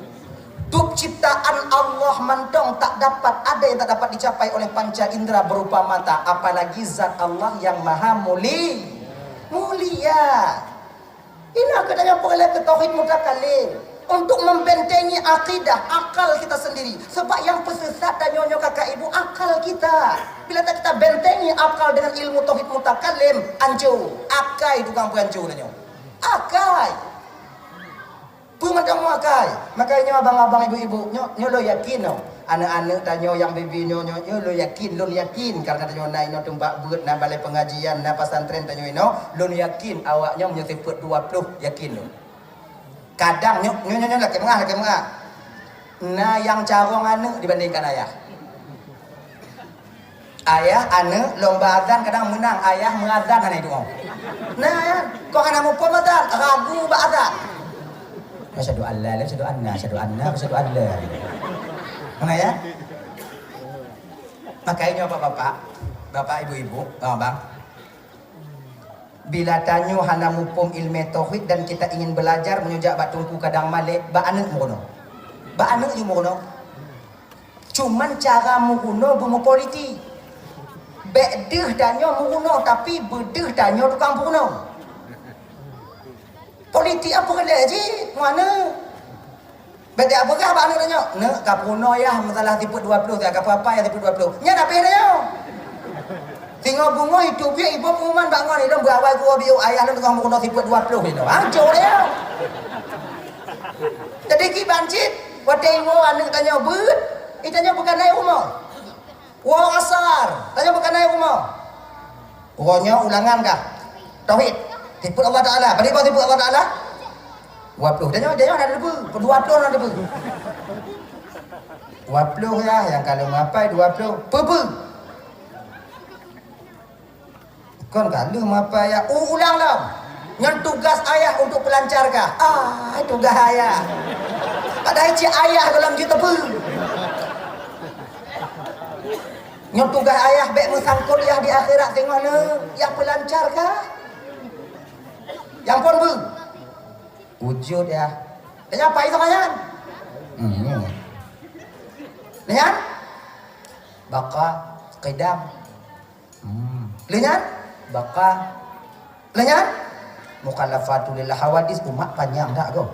Duk ciptaan Allah mantong tak dapat, ada yang tak dapat dicapai oleh panca indera berupa mata, apalagi zat Allah yang maha mulia. Ini katanya boleh ke tauhid mutakalim untuk membentengi akidah akal kita sendiri. Sebab yang pesesat dan nyonya kakak ibu akal kita. Bila tak kita bentengi akal dengan ilmu tauhid mutakalim, hancur. Akai tukang hancur nyo. Akai. Pemandang makai. Makanya abang-abang ibu-ibu nyo lo yakin no. Anak-anak tanyo yang bibi nyo lo yakin karena tanyo nai no tembak beut na balai pengajian na pesantren tanyo ino lo yakin awaknya menyebut 20 yakin lo. Kadang nyo laki mengah. Nah yang carong anak dibandingkan ayah. Ayah anak lomba azan kadang menang, ayah mengazan hana itu. Nah, kau hana mumpun azan, ragu ba azan. Asyhadu an la ilaha illallah, asyhadu anna. Mana ya? Makanya bapak ibu-ibu, bang. Bila tanyo hana mupum ilmu tauhid dan kita ingin belajar menyujak batungku kadang malik, ba anak mono. Cuman cara muguno bumu politik. Bedeh tanyo muguno tapi bedeh tanyo tukang buno. Politik apa kena je? Mana? Beda apakah abang nak tanya? Nak kapuno ya masalah tipu 20 tak apa-apa ya tipu 20. Nya nak pernah. Tengok bunga hidup dia ibu pengumuman bangun itu berawal gua biu ayah lu tukang bunuh tipu 20 itu. Hancur dia. Jadi ki bancit, wadai wo anak tanya bet, itanya bukan naik umur. Wo asar, tanya bukan naik umur. Pokoknya ulangan kah? Tauhid. Tipu Allah Ta'ala. Bagaimana tipu Allah Ta'ala? 20. Jangan ada debu. 20 ada debu. 20 ya. Yang kalau ngapai 20. Pepe. Kon kalau apa ya? Ulang dah. Yang tugas ayah untuk pelancar kah? Tugas ayah. Padahal cik ayah dalam kita pun. Yang tugas ayah baik mesangkut ya di akhirat tengok ni. Yang pelancar kah? Yang pun bu. Wujud ya. Tanya apa itu kan? Lihat? Baka qidam. Lihat? Baka. Lihat? Mukhallafatul lil hawadis umat panjang tak kau?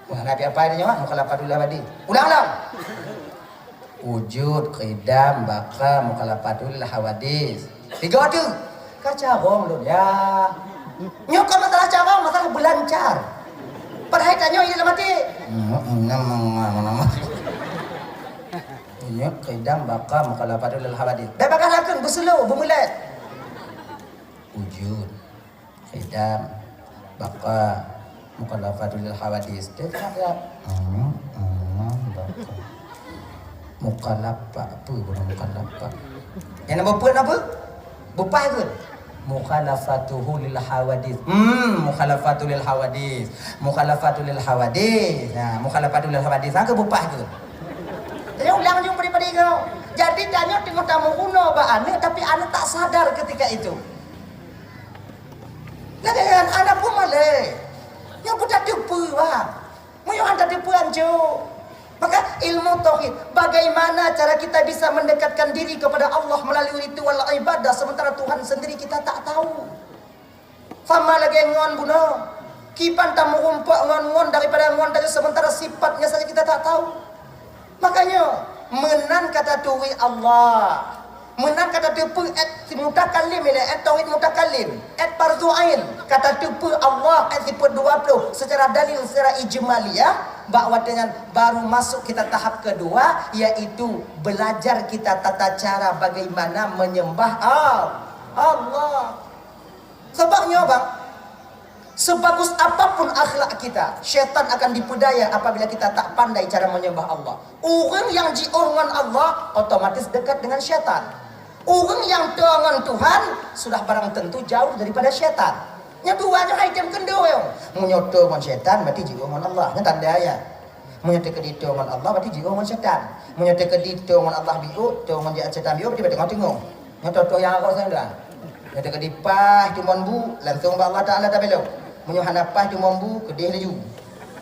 Menghadapi apa ini nyawa? Mukhallafatul lil hawadis. Ulang-ulang. Wujud, qidam, baka, mukhallafatul lil hawadis. 3 tu. Kacarong lu ya. Nyokot masalah carong, masalah belancar. Padahal tanya ini dalam hati. Nyok, qidam, baka, mukhallafatul lil hawadis. Dah bakal lakon berselo, bermulat. Wujud, qidam, baka, mukhallafatul lil hawadis. Dia ada mukhalafah apa bukan mukhalafah. Yang nombor apa? Bupai tu. Mukhalafatuhu lil hawadis. Mukhalafatul lil hawadis. Mukhalafatul lil hawadis. Nah, mukhalafatul lil hawadis. Apa bupai tu? Tanya ulang jumpa daripada kau. Jadi tanya tengok tamu kuno ba anak tapi anak tak sadar ketika itu. Lagian anak pun malai. Yang pun tak tipu bang. Mau yang tak tipu anjo. Maka ilmu tauhid, bagaimana cara kita bisa mendekatkan diri kepada Allah melalui ritual ibadah sementara Tuhan sendiri kita tak tahu. Fama lagi ngon buno. Kipan tamu umpak ngon daripada ngon dari sementara sifatnya saja kita tak tahu. Makanya menan kata tuwi Allah. Menan kata tipu et mutakallim ini et tauhid mutakallim et fardhu ain kata tipu Allah et sifat 20 secara dalil secara ijmaliyah bahwa dengan baru masuk kita tahap kedua yaitu belajar kita tata cara bagaimana menyembah Allah. Sebabnya bang, sebagus apapun akhlak kita, syaitan akan dipedaya apabila kita tak pandai cara menyembah Allah. Orang yang ji'uh dengan Allah otomatis dekat dengan syaitan. Orang yang dengan Tuhan sudah barang tentu jauh daripada syaitan. Yang duanya item kendo yang menyoto dengan syaitan berarti ji'uh dengan Allah. Ini tanda ya. Menyoto kedito dengan Allah berarti ji'uh dengan syaitan. Menyoto kedito dengan Allah bi'u, to dengan syaitan bi'u berarti tengok-tengok. Menyoto yang aku sendiri. Menyoto kedipah cuma bu langsung Allah Taala tak belok. Menyohanapah cuma bu kedih laju.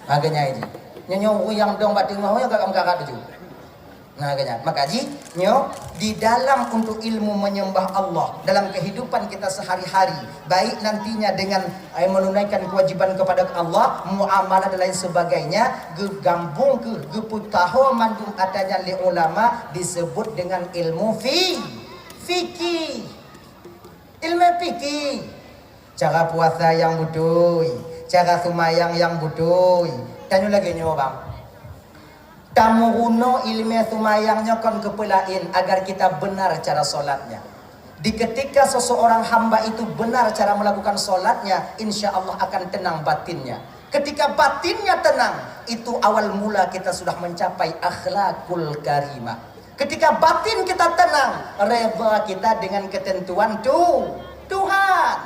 Agaknya itu. Nyo yang dong bat tengok yang kakak-kakak tu. Nah, agaknya. Maka nyo di dalam untuk ilmu menyembah Allah dalam kehidupan kita sehari-hari, baik nantinya dengan menunaikan kewajiban kepada Allah, muamalah dan lain sebagainya, gambung ke geputaho mandung adanya li ulama disebut dengan ilmu fikih. Ilmu fikih. Cara puasa yang betul, cara sumayang yang betul. Tanya lagi nyo bang. Tamu guna ilmu sumayangnya kon kepelain agar kita benar cara solatnya. Di ketika seseorang hamba itu benar cara melakukan solatnya, insya Allah akan tenang batinnya. Ketika batinnya tenang, itu awal mula kita sudah mencapai akhlakul karimah. Ketika batin kita tenang, reba kita dengan ketentuan Tuhan.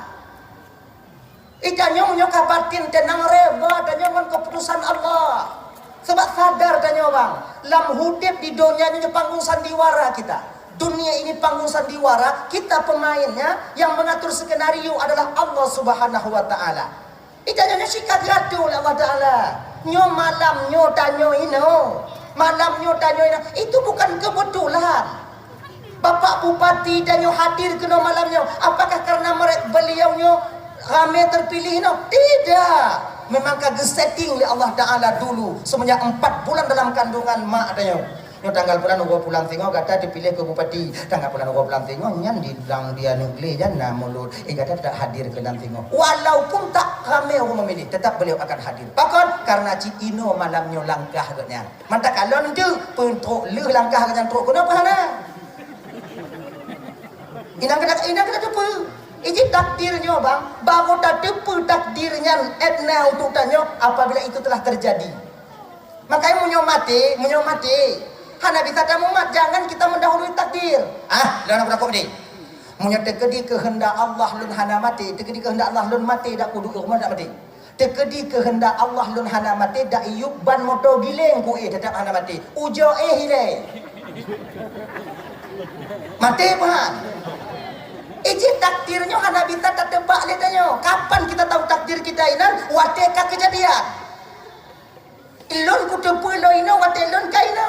Ikannya menyokap batin tenang reba dan dengan keputusan Allah. Sebab sadar tanya bang, lam hudib di dunia ini panggung sandiwara kita. Dunia ini panggung sandiwara, kita pemainnya, yang mengatur skenario adalah Allah Subhanahu wa taala. Itanya sikat ratu oleh Allah Taala. Nyo malam nyo tanyo ino. Malam nyo tanyo ino. Itu bukan kebetulan. Bapak Bupati dan nyo hadir ke malamnya. Apakah karena beliau nyo ramai terpilih ino? Tidak. Memang kagak setting oleh Allah Ta'ala dulu semenjak 4 bulan dalam kandungan mak adanya. Nyo tanggal bulan ugo pulang tengok kata dipilih ke bupati. Tanggal bulan ugo pulang tengok nyan di dalam dia nukli jan na mulut. Kata tidak hadir ke dalam tengok. Walaupun tak ramai orang memilih, tetap beliau akan hadir. Bahkan karena Cino malamnya langkah katanya. Mantap kalau nanti pentruk leh langkah katanya truk kenapa sana? Inang kata apa? Ini takdirnya bang, baru tak tepu takdirnya etna untuk tanya apabila itu telah terjadi. Makanya menyomati. Hana bisa tamu mat, jangan kita mendahului takdir. Lawan aku ni. Munya tekedi kehendak Allah lun hana mati, tekedi kehendak Allah lun mati dak kudu rumah dak mati. Tekedi kehendak Allah lun hana mati dak iyuk ban motor giling ku tetap hana mati. Ujo hile. Mati pahan. Iji takdirnya hana bisa tak tebak letanya. Kapan kita tahu takdir kita ini? Wateka kejadian. Ilun ku tepu lo ino wate ilun kaino.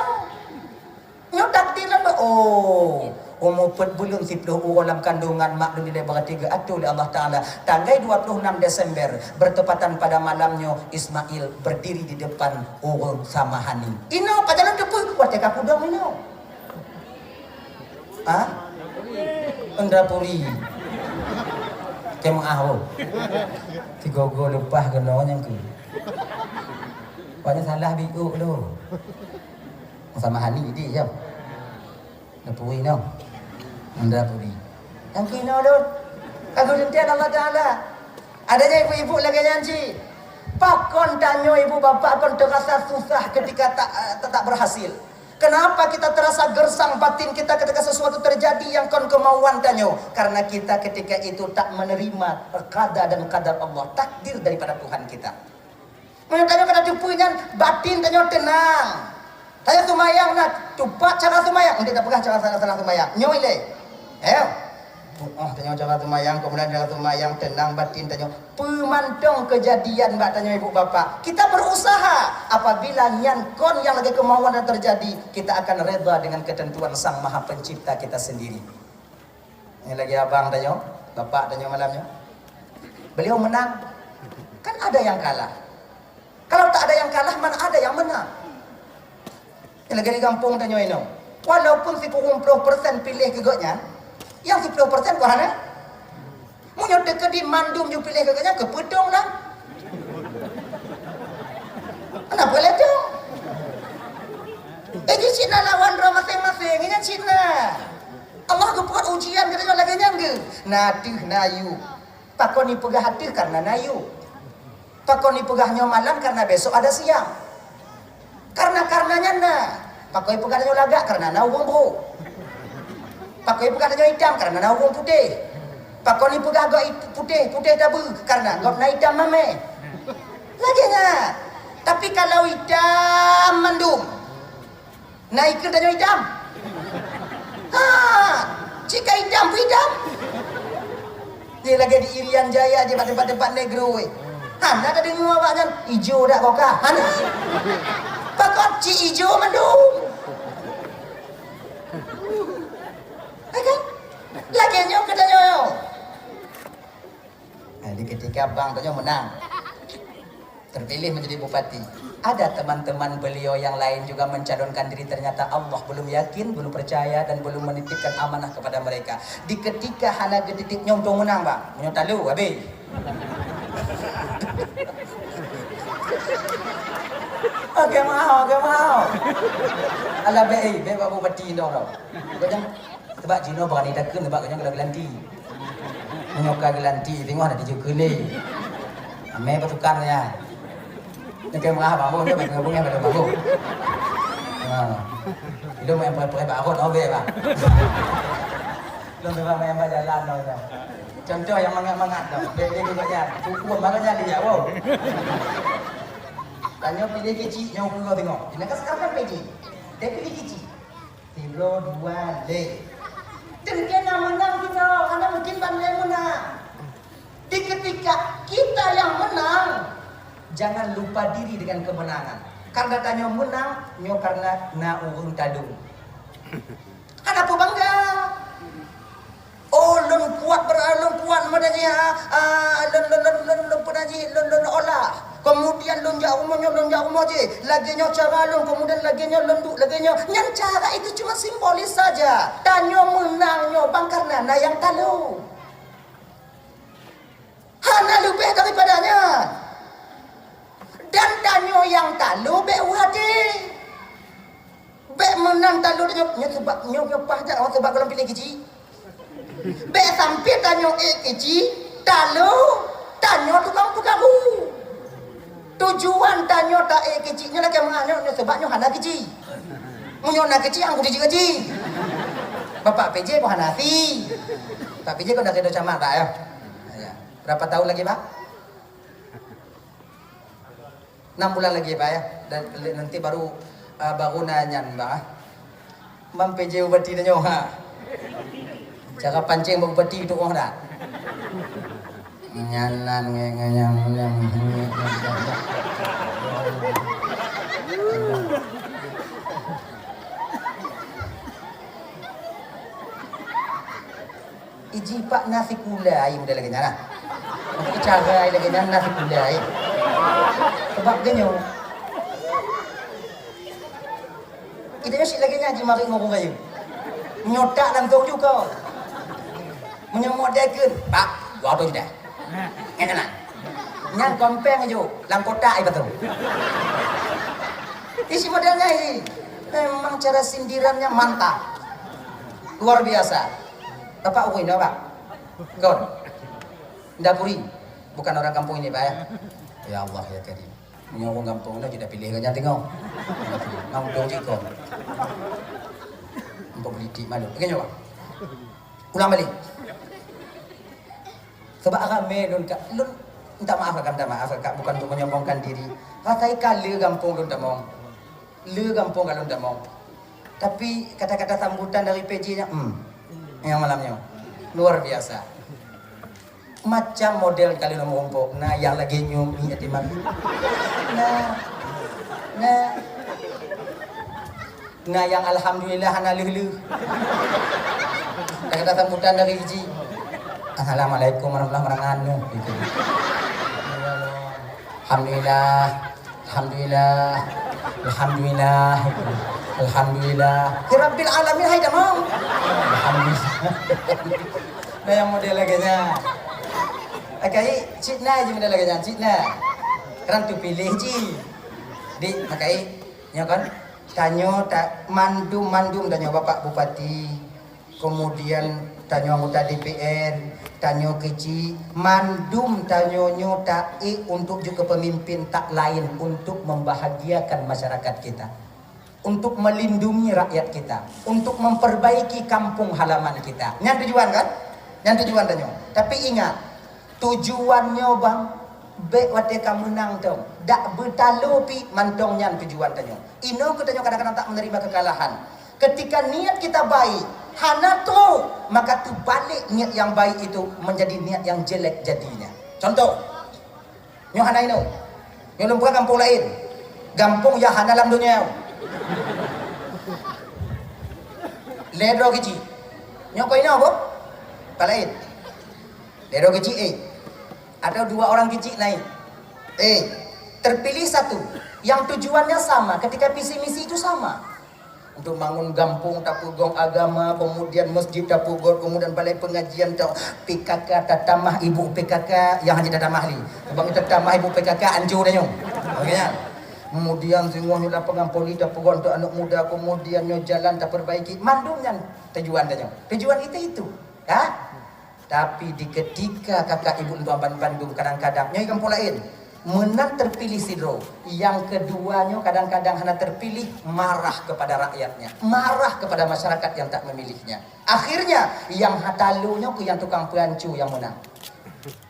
Nyo takdir lah. Oh. Umur belum 10 orang dalam kandungan mak dun nilai bertiga atul oleh Allah Ta'ala. Tanggal 26 Desember bertepatan pada malamnya Ismail berdiri di depan orang sama Hani. Ino pajalan depu wateka kudang ino. Ah? Endrapuri. Kemah. Tigogo lepah kena yang ke. Banyak salah biuk lo. Sama Hani dia jam. Napuri no. Endrapuri. Yang kena lo. Aku sentian Allah Ta'ala. Adanya ibu-ibu lagi nyanyi. Pakon tanya ibu bapa kon terasa susah ketika tak berhasil. Kenapa kita terasa gersang batin kita ketika sesuatu terjadi yang kon kemauan tanya? Karena kita ketika itu tak menerima qada dan qadar Allah, takdir daripada Tuhan kita. Tanya kada tupunya batin tanya tenang. Tanya sumayang nak tupak cara sumayang, tidak pegah cara salah sumayang. Nyoi le. Tanya cara sumayang, kemudian cara sumayang tenang batin tanya. Pemantong kejadian mbak tanya ibu bapak. Kita berusaha apabila nyankon yang lagi kemauan dan terjadi, kita akan reda dengan ketentuan Sang Maha Pencipta kita sendiri. Ini lagi abang tanya, bapak tanya malamnya. Beliau menang. Kan ada yang kalah. Kalau tak ada yang kalah, mana ada yang menang? Yang lagi di kampung tanya ini. Walaupun 90% pilih kegaknya, yang 10% kau mana? Munya dekat di mandum you pilih kegaknya ke pedong lah. Kenapa boleh tu? Ini Cina lawan roh masing-masing. Ini Cina. Allah kebuat ujian katanya lagi nyangga. Natih nayu. Pakoni pegah hati karena nayu. Pakoni pegahnya malam karena besok ada siang. Karenanya na. Pakoi pegahnya lagak karena na ubung bro. Pakoi pegahnya hitam karena na ubung putih. Pakoni pegah gak putih tabu karena gak na hitam mame. Lagi nggak? Tapi kalau hitam mandum, naik ke tanya hitam. Jika hitam, hitam. Dia lagi di Irian Jaya aja tempat-tempat negro. Hana ada dengar awaknya hijau dah kau kah? Hana. Pakot ci hijau mandum. Kan? Lagi nyo katanya yo. Di ketika bang tanya menang, terpilih menjadi bupati. Ada teman-teman beliau yang lain juga mencalonkan diri, ternyata Allah belum yakin, belum percaya dan belum menitipkan amanah kepada mereka. Di ketika hana getitik nyontong menang, Bang. Menyotalu habis. Oke mau. Ala be babu bupati ndo ro. Kau sebab Cina berani takkan sebab kau jangan gelanti. Menyoka gelanti tengok ada juga ni. Ame pasukan ya. Ni kau mengah bangun dia bergabungnya pada bangun. Itu main perempuan bangun oke Pak. Belum memang main jalan dah. Contoh yang mangat-mangat dah. Dia juga cukup makanya dia wow. Tanya pilih kecil yang perlu tengok. Dia kan sekarang kan pilih. Dia pilih kecil. 0 2 le. Dan menang kita, anda mungkin pandai menang. Di ketika kita yang menang, jangan lupa diri dengan kemenangan. Karena tanya menang, nyo karena na urung tadung. Kenapa bangga? Oh, lun kuat madanya, lun olah. Kemudian lun jauh je. Lagi nyo cara lun, kemudian lagi nyo lenduk, lagi nyo. Yang cara itu cuma simbolis saja. Tanya menang nyo bang karena na yang talu. Hana lebih daripadanya. Dan tanya yang talu be wadi. Be menang talu nyo sebab nyo kepah dak sebab kalau pilih kecil. Be sampai tanya kecil, talu tanya tukang pegabu. Tujuan tanya tak kecilnya lagi menganyo sebabnya hana kecil. Munyo nak kecil angku kecil. Bapak PJ bukan Hanafi. Pak PJ kau dah kena camat tak ya? Ya. Berapa tahun lagi Pak? 6 bulan lagi Pak ya. Dan nanti baru nanya Pak. Mam PJ ubati dan nyoha. Cara pancing ubati itu orang dah. Nyanan ngeyang. Iji pak nasi kulai mudah lagi nyana. Untuk cara lagi nyana nasi kulai. Sebab genyo. Idenya si lagi nyaji mari ngomong kayu. Nyotak dalam tong juga. Menyemodekkan. Pak, gua tu sudah. Enak nak. Nyan kompeng aja. Dalam kotak aja betul. Isi modelnya ini. Memang cara sindirannya mantap. Luar biasa. Bapak Uwin, Pak? Gon? Dapuri? Bukan orang kampung ini, Pak ya? Ya Allah, ya Karim. Punya orang kampung dah tidak pilih kan tengok. Ngau dong jiko. Untuk beli malu. Begini, Pak? Ulang balik. Sebab rame lun minta maaf Kak, bukan untuk menyombongkan diri. Rasai kali kampung lun tak mau. Le kampung kalau tak mau. Tapi kata-kata sambutan dari PJ-nya, yang malamnya luar biasa. Macam model kali nomor umpuk. Nah, yang lagi nyumi di mana? Nah, yang alhamdulillah hana lulu. Kata sambutan dari Iji. Assalamualaikum warahmatullahi wabarakatuh. Gitu. Alhamdulillah. Rabbil alamin hai damang. Alhamdulillah. Nah yang model laganya. Akai citna je model laganya, citna. Kan tu pilih ji. Di akai nya kan tanyo tak mandum tanyo Bapak Bupati. Kemudian tanyo anggota DPR, tanyo kecil, mandum tanyo tak untuk juga pemimpin tak lain untuk membahagiakan masyarakat kita. Untuk melindungi rakyat kita, untuk memperbaiki kampung halaman kita. Yang tujuan kan? Yang tujuan tanyo. Tapi ingat, tujuannya bang, baik wate kamu nang tong, dak bertalupi mantong yang tujuan tanyo. Ino kita kadang-kadang tak menerima kekalahan. Ketika niat kita baik, hana tu, maka tu balik niat yang baik itu menjadi niat yang jelek jadinya. Contoh, nyo hana ino, nyo lumpuh kampung lain, kampung ya hana dalam dunia. Ledro kecil, nyokoi ini apa? Palain. Ledro kecil ada 2 orang kecil naik. Terpilih satu yang tujuannya sama, ketika visi misi itu sama. Untuk bangun kampung tapugong agama, kemudian masjid tapugong, kemudian balai pengajian PKK tatamah ibu PKK yang hanya tatamah li. Bang tatamah ibu PKK hancur dah nyong. Okeynya. Kemudian semuanya lapangan poli tak pegon untuk anak muda, kemudian jalan tak perbaiki. Mandumnya tujuan tanya. Tujuan itu. Ha? Tapi di ketika kakak ibu Tuan Bandung kadang-kadang nyai kampung lain menang terpilih sidro. Yang keduanya kadang-kadang hanya terpilih marah kepada rakyatnya, marah kepada masyarakat yang tak memilihnya. Akhirnya yang hatalunya ku yang tukang perancu yang menang.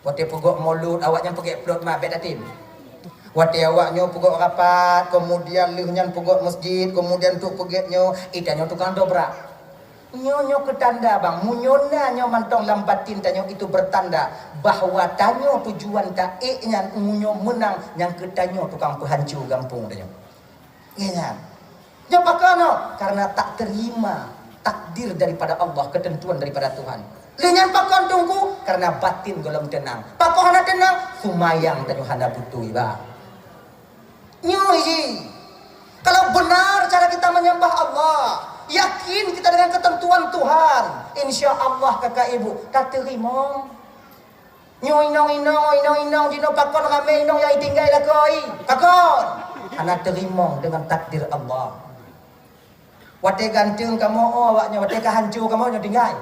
Waktu pegok mulut awaknya pergi plot mah beda tim. Wati awaknya pugok rapat, kemudian lihnya pugok masjid, kemudian tu pugeknya itanyo tukang dobrak. Nyo ketanda bang, munyona nyo mantong lambatin tanyo itu bertanda bahwa tanyo tujuan tak nya nyo menang yang ketanyo tukang pehancur kampung tanyo. Iya. Nyo pakano karena tak terima takdir daripada Allah, ketentuan daripada Tuhan. Lihnya pakon tunggu karena batin golong tenang. Pakon hana tenang, sumayang tanyo hana butuh bang. Nyoi. Kalau benar cara kita menyembah Allah, yakin kita dengan ketentuan Tuhan, insya Allah kakak ibu tak terima. Nyoi nong dino pakon rame nong yang tinggal lah koi pakon. Anak terima dengan takdir Allah. Wate gantung kamu awaknya, wate hancur kamu nya tinggal.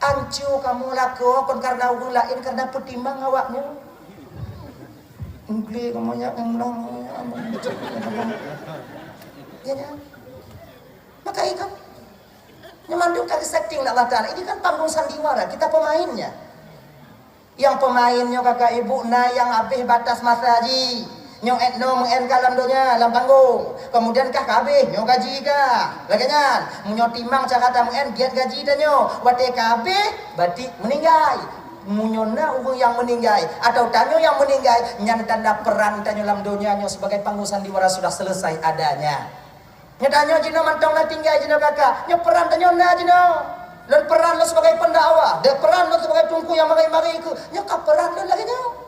Hancur kamu lako kon karena orang lain karena pertimbang awaknya. Ungkli kamunya ya, maka ikan Ini mandung kaki setting Allah Ta'ala. Ini kan panggung sandiwara, kita pemainnya. Yang pemainnya kakak ibu na yang habis batas masa haji. Nyong etno mengen kalam donya dalam panggung. Kemudian kah kabeh nyong gaji kah? Lagian munyo timang cara tamen giat gaji dan nyo. Wate kabeh berarti meninggal. Munyona urang yang meninggal atau tanyo yang meninggal nyan tanda peran tanyo dalam dunia nyo sebagai panggung sandiwara sudah selesai adanya. Nya tanyo jino mantong na tinggal jino kakak. Nyo peran tanyo na jino. Dan peran lo sebagai pendakwah, dan peran lo sebagai tungku yang mari-mari ikut. Nyo ka peran lo lagi nyo.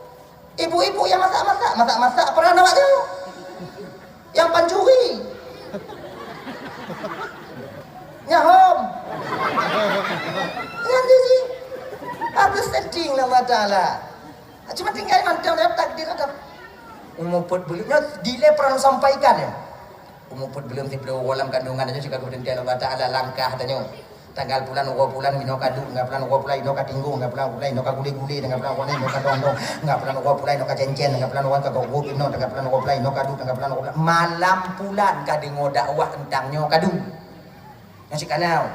Ibu-ibu yang masak peran awak tu. Yang pancuri. Nyahom. Nanti sih. Apa setting Allah Ta'ala. Cuma tinggal mantap dalam takdir ada. Umuput belum. Delay peran sampaikan ya. Umuput belum tiba dalam kandungan aja jika kemudian Allah Ta'ala langkah tanya. Tanggal bulan mino kadu enggak bulan ino katinggu enggak bulan ino kaguli-guli enggak bulan ino kadondong enggak bulan ino kacencen enggak bulan kagogop ino enggak bulan ino kadu enggak bulan malam bulan kadingo dakwah entangnya kadu yang si kanau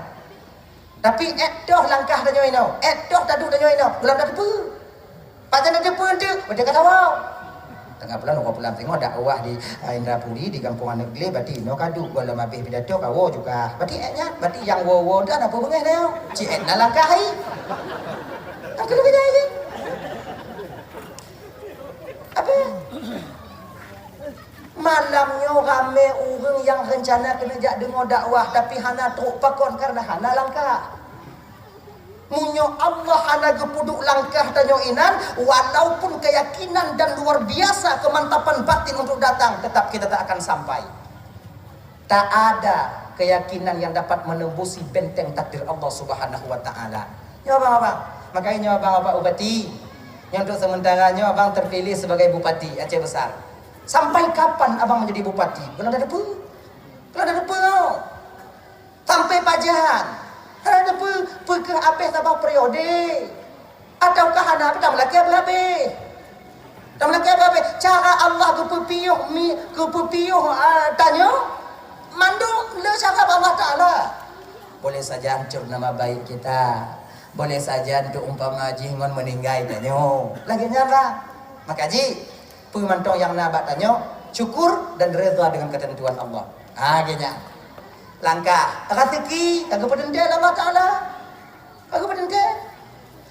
tapi edoh langkah tanyo ino edoh tadu tanyo ino bulan dah depu pajan dah depu tu udah kata wow tengah bulan tengok dakwah di Indrapuri di kampungan negeri berarti no kadu kalau mabih pidato kawo juga berarti berarti yang wo dah apa bengeh dah ci etna langkahi aku lebih dah apa malamnya rame orang yang rencana kena jak dengar dakwah tapi hana teruk pakon karena hana langkah. Munyo Allah hana gepuduk langkah tanyo inan walaupun keyakinan dan luar biasa kemantapan batin untuk datang tetap kita tak akan sampai. Tak ada keyakinan yang dapat menembusi benteng takdir Allah Subhanahu wa taala. Ya abang-abang, makanya abang-abang bupati yang untuk sementaranya abang terpilih sebagai bupati Aceh Besar. Sampai kapan abang menjadi bupati? Belum ada depu. Sampai pajahan. Ada ke apa sabah periode ataukah hana apa lagi apa cara Allah kepepiyuh tanya mandung le cara Allah Ta'ala boleh saja hancur nama baik kita boleh saja untuk umpama haji ngon meninggal tanyo lagi nyala maka haji pemantong yang nabat tanyo syukur dan redha dengan ketentuan Allah gini langkah rezeki kagak pedendel Allah Ta'ala kagak pedendel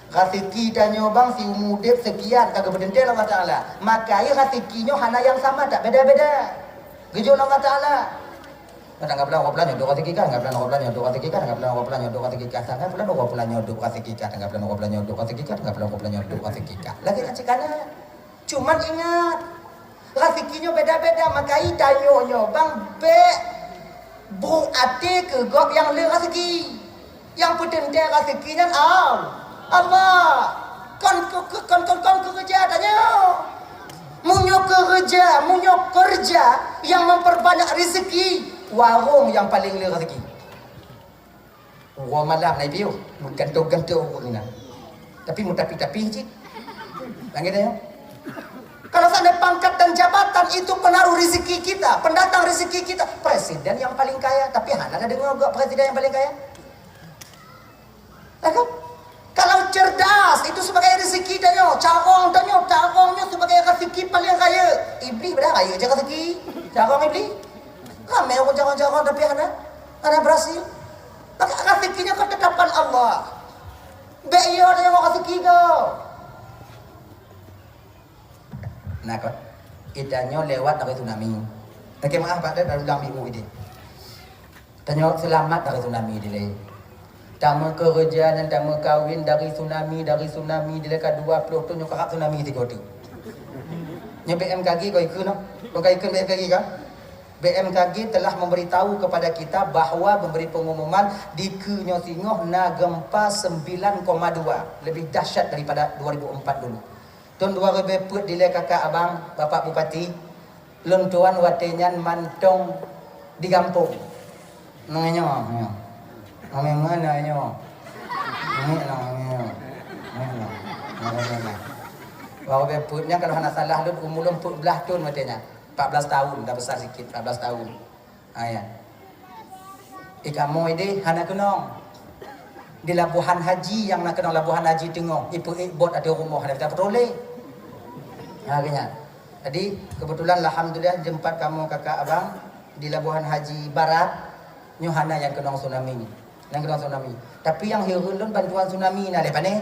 rezeki danyo bang si umudip sekian kagak pedendel Allah Ta'ala maka rezekinya hana yang sama tak beda-beda gejol Allah Ta'ala enggak bilang ngobrol nyodok rezeki kan enggak bilang ngobrol nyodok rezeki kan enggak bilang ngobrol nyodok rezeki kan enggak bilang ngobrol nyodok rezeki kan enggak bilang ngobrol nyodok rezeki kan enggak bilang ngobrol nyodok rezeki kan lagi cikana cuman ingat rezekinya beda-beda maka danyo bang bung ati ke gop yang le rezeki yang pedendel rezekinya Allah kon kerja tanya munyo kerja yang memperbanyak rezeki warung yang paling le rezeki warung malam naik biu gantung urang tapi tapi cik langit ya kalau seandainya pangkat dan jabatan itu pengaruh rezeki kita, pendatang rezeki kita, presiden yang paling kaya, tapi hana ada dengar gak presiden yang paling kaya? Lagap? Kalau cerdas itu sebagai rezeki danyo, carongnya sebagai rezeki paling kaya. Iblis berapa kaya je rezeki? Carong iblis? Ramai orang carong tapi hana berhasil. Maka rezekinya ketetapan Allah. Beyo dia mau rezeki kau. Nah, kitanya lewat dari tsunami. Oke, maaf Pak, dari dalam minggu ini. Tanya selamat dari tsunami ini. Tamu kerja dan tamu kawin dari tsunami di dekat 20 tu nyok kat tsunami 3 tu. Nya BMKG kau ikut no? Kau ikut BMKG kan? BMKG telah memberitahu kepada kita bahwa memberi pengumuman di Kenyo Singoh na gempa 9,2 lebih dahsyat daripada 2004 dulu. Tahun 2000 put dile kakak abang bapak bupati lentuan watenyan mantong di kampung. Nongenyo. Nongen mana nyo? Bahwa putnya kalau hana salah lu umur 14 tahun watenya. 14 tahun dah besar sikit 14 tahun. Ya. Ikamu ini hana kunong di labuhan haji yang nak kena labuhan haji tengok ibu bot ada rumah ada kita peroleh. Kena. Jadi kebetulan alhamdulillah jempat kamu kakak abang di labuhan haji barat Nyohana yang kena tsunami ni. Yang kena tsunami. Tapi yang hirulun bantuan tsunami na lepas ni.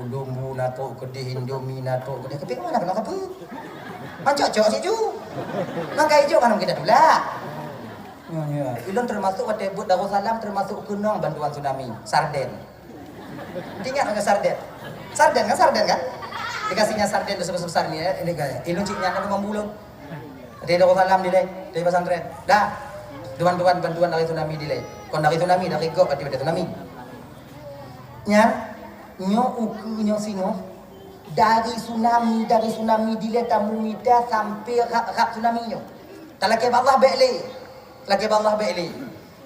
Ulumbu nato kedih Indomie nato kedih tapi mana kena apa? Mancok-cok sih ju. Mangkai hijau kan kita dula. Ya, ilun termasuk Watebut Darussalam termasuk kenong bantuan tsunami. Sarden. Ingat enggak sarden? Sarden kan? Dikasihnya sarden besar-besar ni ini kayak. Ilun ciknya kan membulung. Dari Darussalam dilai, dari pesantren. Dah. Bantuan dari tsunami dilai. Kon dari tsunami dari gok berarti tsunami. Nya nyo uku nyo sino dari tsunami dilai tamu mita sampai rak tsunami nyo. Talake Allah be'li. Lagi Allah be'li.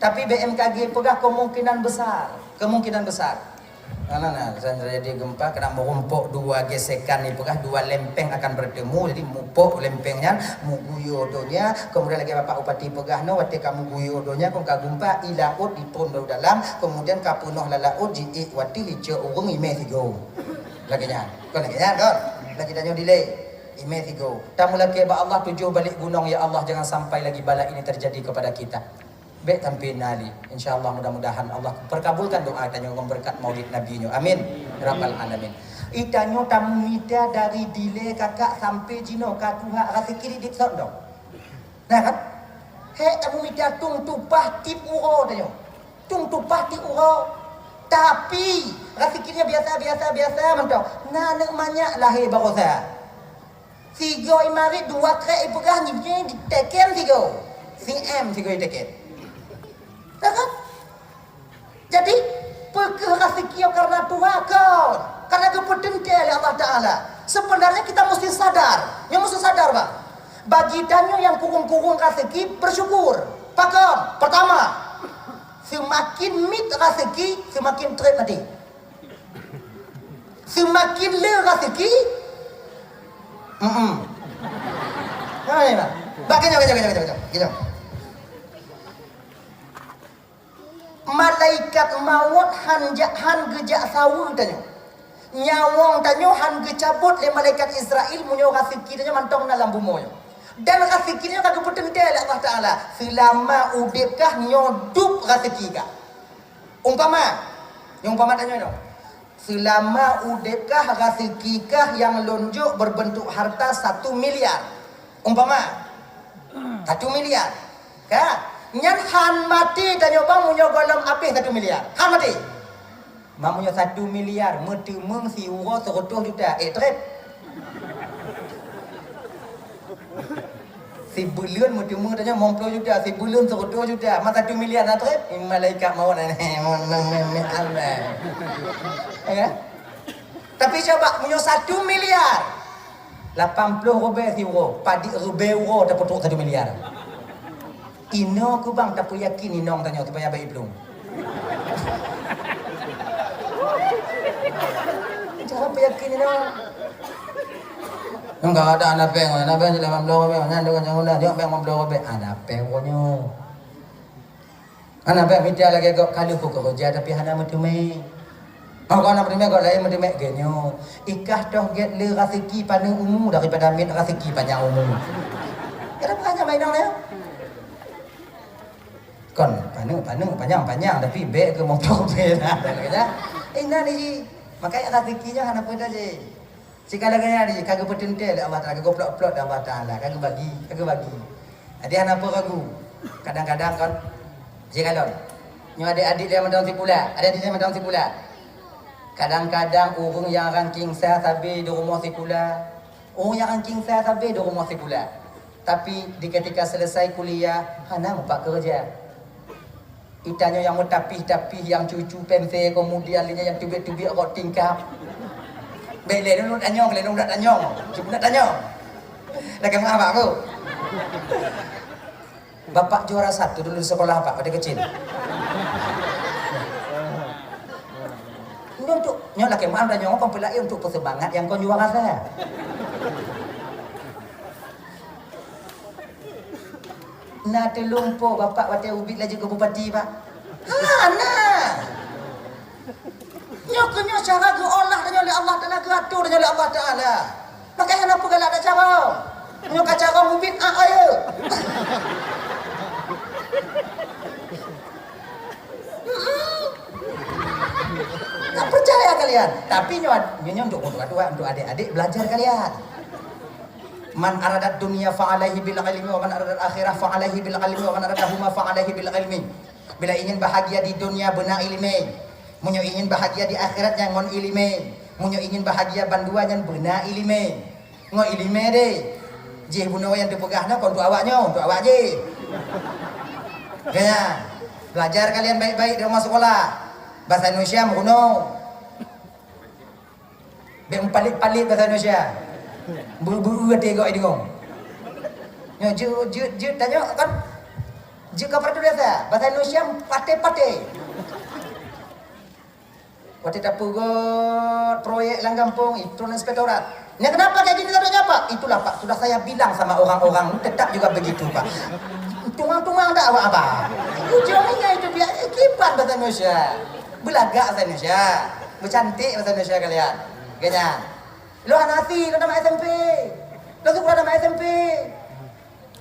Tapi BMKG pegah kemungkinan besar. Karena jadi gempa kena merumpuk dua gesekan ni pegah dua lempeng akan bertemu jadi mupuk lempengnya muguyodonya kemudian lagi Bapak Upati pegah no wate kamu guyodonya kon ka gempa ilaut ditun dalam kemudian ka punoh lalaut ji wati lijo urung ime tigo lagi nya kon lagi danyo delay ime tigo tamu lagi ba Allah tujuh balik gunung ya Allah jangan sampai lagi bala ini terjadi kepada kita. Baik tampi nali. InsyaAllah mudah-mudahan Allah perkabulkan doa tanyo berkat maulid Nabi nyo. Amin. Rabbal alamin. Itanyo tamu mita dari dile kakak sampai jino katuha rasa kiri dik sondong. Nah kan? He tamu mita tung tupah tip uro tanyo. Tung tupah tip uro. Tapi rasa kirinya biasa mentau. Nah nak banyak lahir barosa. Tiga imari dua krek ipegah ni diteken tiga. CM tiga diteken. Kan? Jadi perkara karena Tuhan karena kepetentia oleh Allah Ta'ala. Sebenarnya kita mesti sadar. Yang mesti sadar Pak. Bagi danyo yang kurung-kurung rezeki bersyukur. Pakam. Pertama, semakin mit rezeki semakin trip mati. Semakin le rezeki Nah, ini Pak. Bagian malaikat maut han gejak sawu tanyo nyawong tanyo han gecabut le malaikat Israel munyo rasiki tanyo mantong dalam bumoyo dan rasiki tanyo kagak potentel Allah Taala selama udipkah nyodup rasiki ka umpama tanyo no selama udipkah rasiki kah yang lonjok berbentuk harta 1 miliar umpama 1 miliar ka nyan han mati dan nyobang munyo golong apih 1 miliar. Han mati. Mamunyo 1 miliar meti meng si uro 100 juta. Trip. Si bulan meti meng tanya 90 juta, si bulan 100 juta. Ma 1 miliar na trip. Malaikat mau Allah. Ya. Tapi coba munyo 1 miliar. 80 rupiah si uro, padi rupiah uro dapat 1 miliar. Ino aku bang tak yakin inong tanya supaya baik belum. Jangan yakin inong. Enggak ada anak peng dalam blog peng nyan dengan yang ulah dia peng blog peng anak peng konyo. Anak peng media lagi kok kali ku kerja tapi hana metume. Kau nak metume kau lain metume genyo. Ikah doh get le rezeki panjang umur daripada mit rezeki panjang umur. Kenapa hanya main dong ya? Kon panjang tapi be ke motor be lah kata ina ni makanya rezekinya hana pada je sekali lagi ni kagak potentel Allah Taala kagak plot Allah Taala kagak bagi ada hana apa ragu kadang-kadang kan jigalon nyo adik-adik dia madang tipula kadang-kadang urung yang ranking saya sabi di rumah tipula tapi di ketika selesai kuliah hana mempak kerja. Itanya yang metapih-tapih, yang cucu pense, kemudian linya yang tubik-tubik rot tingkap. Bele nu tanyong, cuba nak tanyong. Dah kamu apa aku? Bapak juara 1 dulu di sekolah apa pada kecil. Ini untuk nyolah kemana tanyong kompilasi untuk persemangat yang kau juara saya. Na terlumpur bapak wate ubit laju ke bupati pak. Ha nah. Nyo cara ke olah dan oleh Allah Taala ke atur dan oleh Allah Taala. Makanya kenapa galak ada cara? Nyo cara ubit ayo. Tak percaya kalian. Tapi nyo untuk adik-adik belajar kalian. Man aradat dunia fa'alaihi bil ilmi wa man aradat akhirah fa'alaihi bil ilmi wa man aradahuma fa'alaihi bil ilmi. Bila ingin bahagia di dunia benar ilmi, munyo ingin bahagia di akhirat yang ngon ilmi, munyo ingin bahagia bandua yang benar ilmi. Ngo ilmi deh. Je buno yang dipegahna kon untuk awak je. Kaya belajar kalian baik-baik di rumah sekolah. Bahasa Indonesia kuno. Be palit bahasa Indonesia. Buru-buru tengok ini ngong. Nyo je tanya kan. Je ka perlu desa. Bahasa Indonesia pate-pate. Waktu tak pugot proyek lang kampung itu inspektorat. Ini kenapa kayak gini tak apa? Itulah Pak, sudah saya bilang sama orang-orang tetap juga begitu Pak. Tumang-tumang tak apa-apa. Ujungnya itu dia kipan bahasa Indonesia. Belagak bahasa Indonesia. Bercantik bahasa Indonesia kalian. Kayaknya. Lo anasi, lo nama SMP. Lo sekolah nama SMP.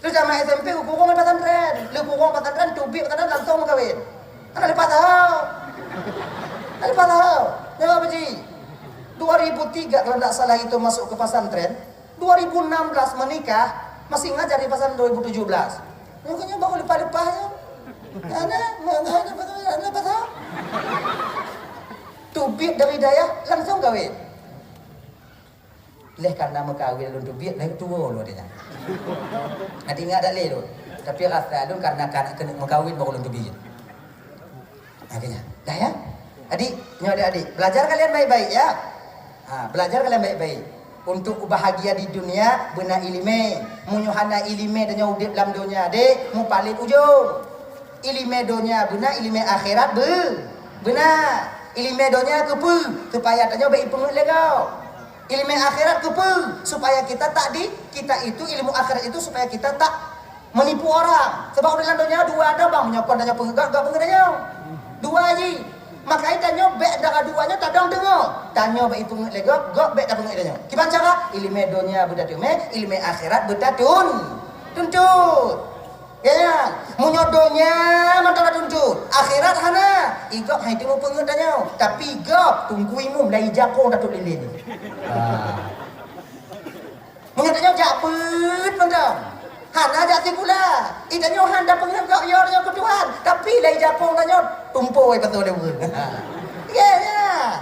Lo nama SMP, kurung pesantren. Lo kurung pesantren, tubik pesantren langsung kawin. Anak lepas tahu. Anak lepas tahu. Jawab apa Ji? 2003 kalau tidak salah itu masuk ke pesantren. 2016 menikah, masih ngajar di pesantren 2017. Mungkinnya baru lepas-lepasnya. Anak lepas tahu. Tubik dari daya langsung kawin. Leh karena mekawin lu tubik leh tua lu dia. Nanti enggak ada leh lu. Tapi rasa lu karena kena mekawin baru lu tubik. Akhirnya, dah ya. Adik, adik, belajar kalian baik-baik ya. Belajar kalian baik-baik. Untuk bahagia di dunia benar ilmu. Munyuhana ilmu dan udip dalam dunia adik, mu paling ujung. Ilmu dunia benar, ilmu akhirat benar. Ilmu dunia kepu supaya tanya baik pengut legau. Ilmu akhirat kepu supaya kita itu ilmu akhirat itu supaya kita tak menipu orang. Sebab dalam dunia dua ada bang menyokong dan penggak gak penggaknya. Dua aja. Makanya tanya bek darah duanya tadang dengar. Tanya baik pengut legau gak bek dah pengut tanya. Gimana cara? Ilmu dunia berdatun, ilmu akhirat berdatun. Tuntut. Ya, munyodonya mantap tuntut. Akhirat hana. Igap hai temu pengut tanya. Tapi igap tunggu imum dari jakong datuk lilin. Mengatanya japet mantap. Hana jati pula. Itanya handa pengut gak yo tanya ke Tuhan. Tapi dari jakong tanya tumpoi betul dia. Ya.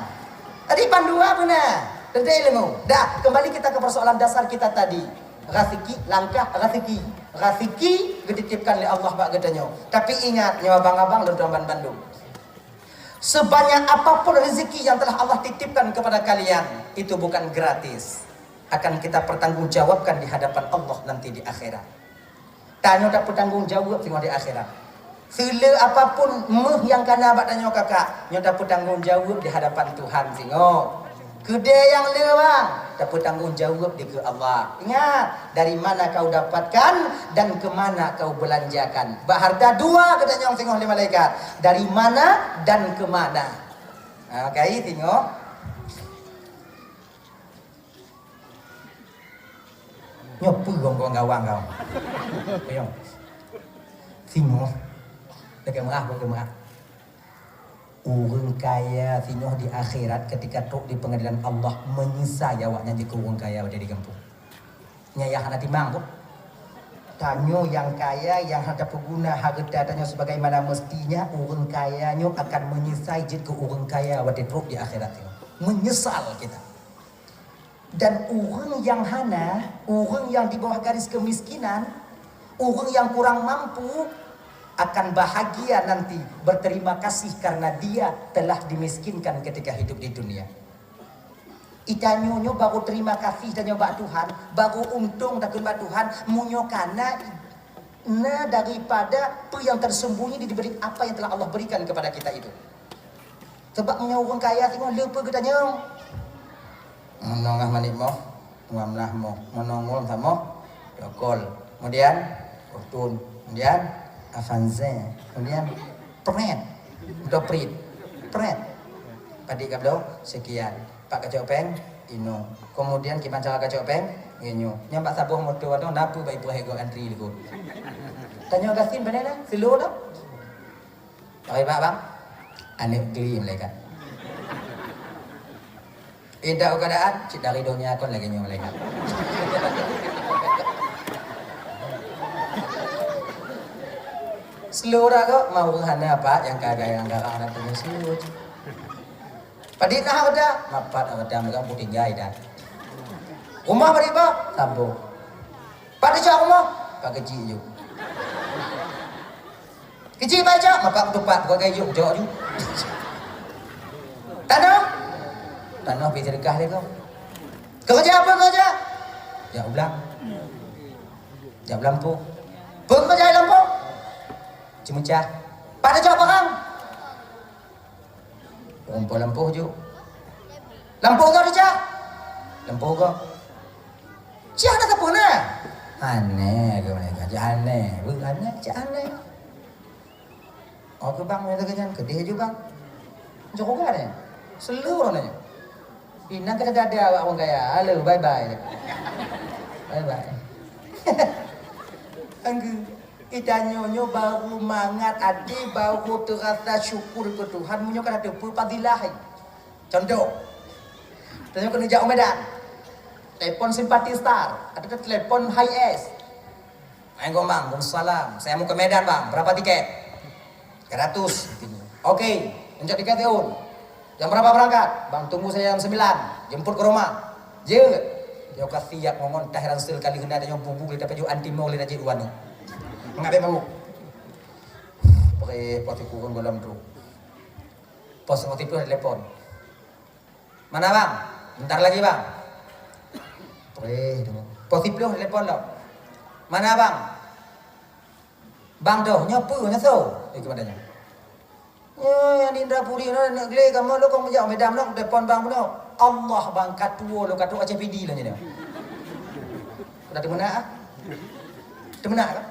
Tadi pandua benar. Tentu ilmu. Dah, kembali kita ke persoalan dasar kita tadi. Rasiki, langkah rasiki. Rasiki dititipkan oleh Allah Pak katanya. Tapi ingat, nyawa abang-abang dan Ramban Bandung. Sebanyak apapun rezeki yang telah Allah titipkan kepada kalian, itu bukan gratis. Akan kita pertanggungjawabkan di hadapan Allah nanti di akhirat. Tanya tak bertanggungjawab di akhirat. Sila apapun yang kana abak tanya kakak, nyoda bertanggungjawab di hadapan Tuhan tengok. Kedai yang lewang dapat tanggung jawab di ke Allah. Ingat, dari mana kau dapatkan dan ke mana kau belanjakan. Harta dua katanya yang tengok oleh malaikat. Dari mana dan ke mana. Okey, tengok. Nyopu gong gawang kau. Tengok. Tengok. Dekat merah. Orang kaya sinoh di akhirat ketika tok di pengadilan Allah menyisa awaknya jika orang kaya ada di kampung. Nyayah anak timang tu. Tanyo yang kaya yang ada pengguna harta tanya sebagaimana mestinya orang kayanya akan menyisai jika orang kaya ada tok di akhirat. Menyesal kita. Dan orang yang hana, orang yang di bawah garis kemiskinan, orang yang kurang mampu akan bahagia nanti berterima kasih karena dia telah dimiskinkan ketika hidup di dunia. Itanyonyo baru terima kasih dan nyoba Tuhan, baru untung dan nyoba Tuhan, munyo karena daripada apa yang tersembunyi diberi apa yang telah Allah berikan kepada kita itu. Sebab munyo orang kaya tengok lupa katanya. Menongah manik mo, ngamlah mo, menongol sama, yokol. Kemudian, utun kemudian avanze, kemudian pret, atau pret. Padik kabdo sekian. Pak kacopeng ino. Kemudian kiman cara kacopeng inyo. Nyampak sabuh motor ado napu bai perhego antri liku. Tanya gasin banana selo dah. Baik pak bang. Ane geli mereka. Indah keadaan cik dari dunia kon lagi nyo mereka. Slow dah kok mau hana apa yang kagak yang garang nak punya slow. Padik nah ada, mapat ada mereka putih jai dah. Rumah beriba, sambung. Padik cak rumah, pak kecil je. Kecil baca, mapak ketupat, buat gaya jok je. Tanah pergi sedekah dia kau. Kerja apa kerja? Ya ulang. Jam lampu. Bekerja lampu. Cemecah. Pada jawab orang. Rumput lampu je. Lampu kau dia. Lampu kau. Cik nak apa nak? Aneh ke mereka. Cik aneh. Bukan cik aneh. Oh ke bang ada kerjaan kedih je bang. Jauh kan ni. Seluruh nanya. Inang kata ada awak orang kaya. Halo, bye bye. Bye bye. Anggu. Kita nyonyo baru mangat adik baru terasa syukur ke Tuhan. Munyo kan ada padilah. Contoh. Tanya kena jauh Medan. Telepon simpati star. Ada telepon high S. Ayo bang, salam. Saya mau ke Medan bang. Berapa tiket? 300. Oke. Menjadi tiket tahun. Jam berapa berangkat? Bang tunggu saya jam 9. Jemput ke rumah. Je. Dia kasih siap ngomong tahiran sel kali hendak ada bumbu kita peju anti mau lena jadi wani. Ngabe mau. Pakai poti kurun dalam truk. Pos motif telepon. Mana bang? Bentar lagi bang. Poti telepon lo. Mana bang? Bang doh nyopu nyoso. Itu katanya. Yang di Indrapuri nak gele kamu lo kau menjauh Medan lo telepon bang lo. Allah bang katuo lo katuo ACPD lo ni dia. Sudah dimana ah? Dimana kan?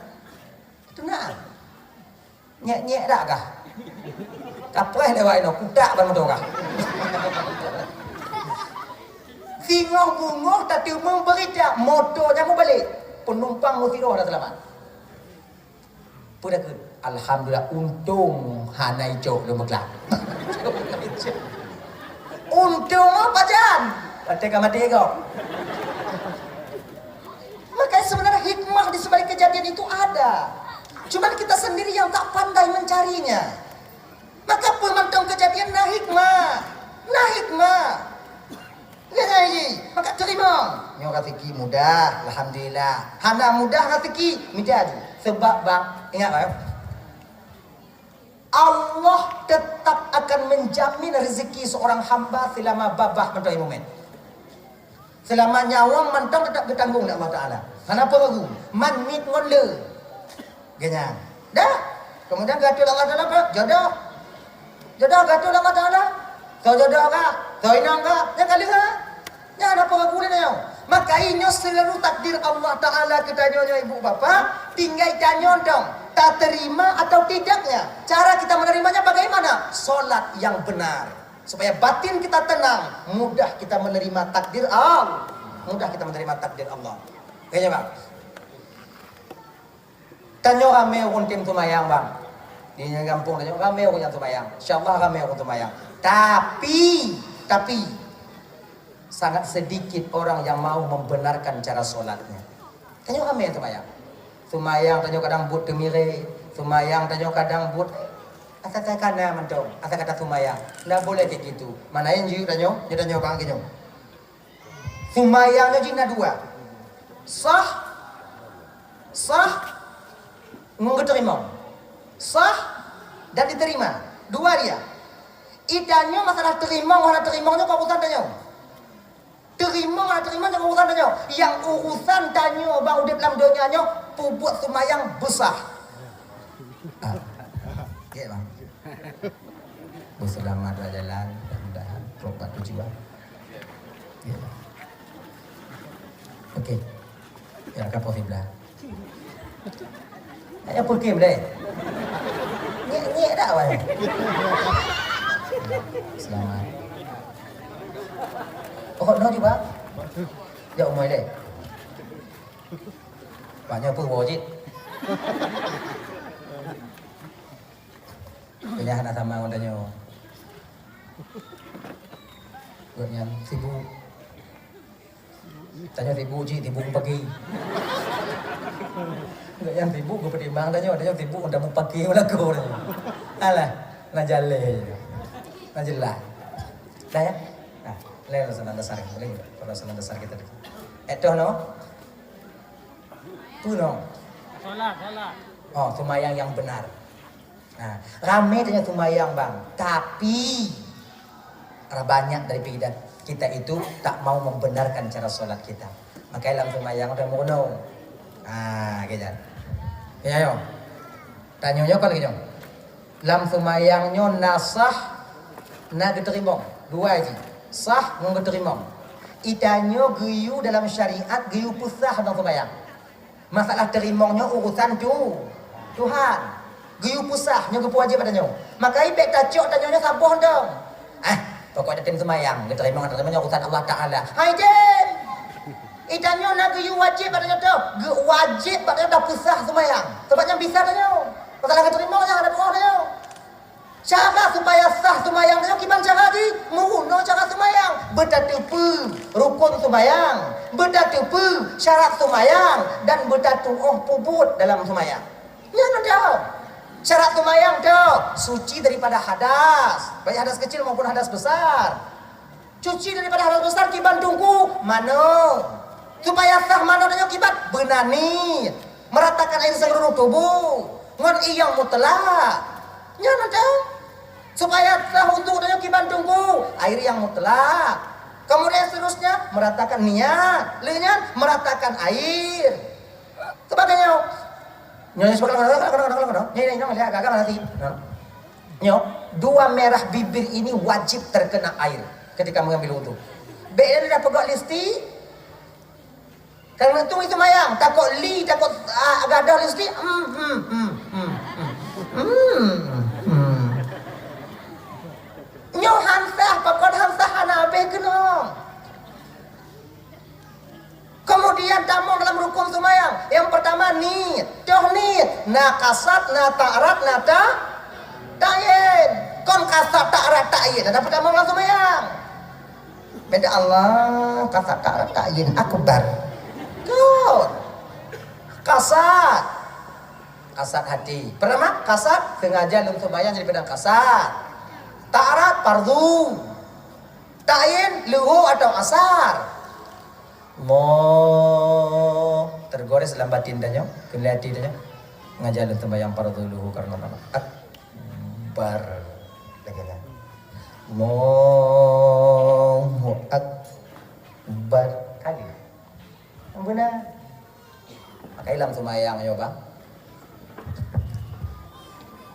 Dimana? Nyek dah kah? Kapres lewat ino kudak bang motor kah? Singoh bungoh tapi memberita motornya mau balik. Penumpang mesti roh dah selamat. Pudah ke? Alhamdulillah untung hanai jok lo meklak. Untung apa Jan? Kata mati kau. Makanya sebenarnya hikmah di sebalik kejadian itu ada. Cuma kita sendiri yang tak pandai mencarinya. Maka pemantau kejadian nah hikmah. Maka terima. Nyo rezeki mudah, alhamdulillah. Hana mudah rezeki mudah. Sebab bang, ingat bang. Allah tetap akan menjamin rezeki seorang hamba selama babah mentai momen. Selama nyawa mentang tetap bertanggung oleh Allah Ta'ala. Kenapa ragu? Man mit ngon le. Ganya. Dah. Kemudian gatul Allah Ta'ala apa? Jodoh. Jodoh gatul Allah Ta'ala. Kau jodoh kah? Kau inang kah? Jangan kali kah? Jangan apa ragu ni nyo. Maka inyo selalu takdir Allah Ta'ala kita nyonya ibu bapa. Tinggal tanya dong. Tak terima atau tidaknya. Cara kita menerimanya bagaimana? Solat yang benar. Supaya batin kita tenang. Mudah kita menerima takdir Allah. Mudah kita menerima takdir Allah. Kayaknya bang. Tanya kami untuk tumayang bang. Di kampung tanya kami untuk tumayang. InsyaAllah kami untuk tumayang. Tapi sangat sedikit orang yang mau membenarkan cara solatnya. Tanya kami yang tumayang. Sumayang tanya kadang but temire, sumayang tanya kadang but asal kana mantong, asal kata sumayang. Ndak boleh kayak gitu. Mana yang jiu tanya, dia tanya bang kinyo. Sumayangnya jina dua. Sah nunggu terima. Sah dan diterima. Dua dia. Idannya masalah terima, mana terimanya kau urusan tanya. Terima jangan urusan tanya. Yang urusan tanya bang udah dalam dunianya buat sumayang besar. Ya bang. Berselamat jalan mudah-mudahan berobat tujuan. Ya. Okey. Ya kapal fibla. Hanya pergi boleh. Nyek dah awak. Selamat. Oh, no juga. Ya umai deh. Banyak apa wajib. Kaya anak sama ondanya. Buatnya sibuk. Tanya sibuk ji, sibuk pagi. Enggak yang sibuk gue pertimbang tanya, ada yang sibuk udah mau pagi ulah go. Alah, nah jale. Nah jelas. Dah ya. Nah, leh sanan dasar boleh enggak? Kalau sanan dasar kita. Etoh no. Tu no. Salah. Oh, sumayang yang benar. Nah, rame tanya sumayang bang, tapi banyak dari kita itu tak mau membenarkan cara sholat kita. Makanya dalam sumayang udah mau gitu. Ya yo. Tanyanya kalau gitu. Dalam sumayangnya nasah na diterima. Dua aja. Sah mau diterima. Itanyo geyu dalam syariat geyu pusah dalam sumayang. Masalah terimongnya urusan Tuhan. Geyu pusah nyo wajib adanya. Maka ibek tacok tanyanya saboh dong. Pokoknya tim semayang, diterima urusan Allah Taala. Hai dem. Itanyo nak geyu wajib adanya tu. Wajib adanya dah pusah semayang. Sebabnya bisa adanya. Masalah keterima jangan ada doa adanya. Cara supaya sah semayang adanya gimana cara di? Muhun cara semayang. Bertatupu rukun semayang, bertatupu syarat semayang dan bertatu pubut dalam semayang. Ya ada. Syarat semayang tu suci daripada hadas, baik hadas kecil maupun hadas besar. Cuci daripada hadas besar kiban tunggu mano. Supaya sah mano dan kibat benani, meratakan air seluruh tubuh. Ngon iyang mutlak. Ya ada. Supaya sah untuk dan kiban tunggu air yang mutlak. Kemudian seterusnya meratakan niat, lenyan meratakan air. Sebagainya. Nyonya dua merah bibir ini wajib terkena air ketika mengambil wudhu. Beda dah pegak listi. Karena itu mayang takut li takut agadah listi. Nyo hansah pakot hansah hanabe kena. Kemudian tamu dalam rukun semayang. Yang pertama nit, na kasat, na ta'rat, na ta'yin. Kon kasat, ta'rat, ta'yin. Ada pertama dalam semayang. Beda Allah, kasat, ta'rat, ta'yin, akbar. Kon kasat, kasat hati. Pertama kasat sengaja dalam semayang jadi pedang kasat. Ta'rat fardu. Ta'yin luhu atau asar. Tergores dalam batin danya, kelihati danya ngajalan sembahyang para dulu karena nama akbar lagi lah. Akbar kali. Yang benar. Maka ilang sembahyang ya bang.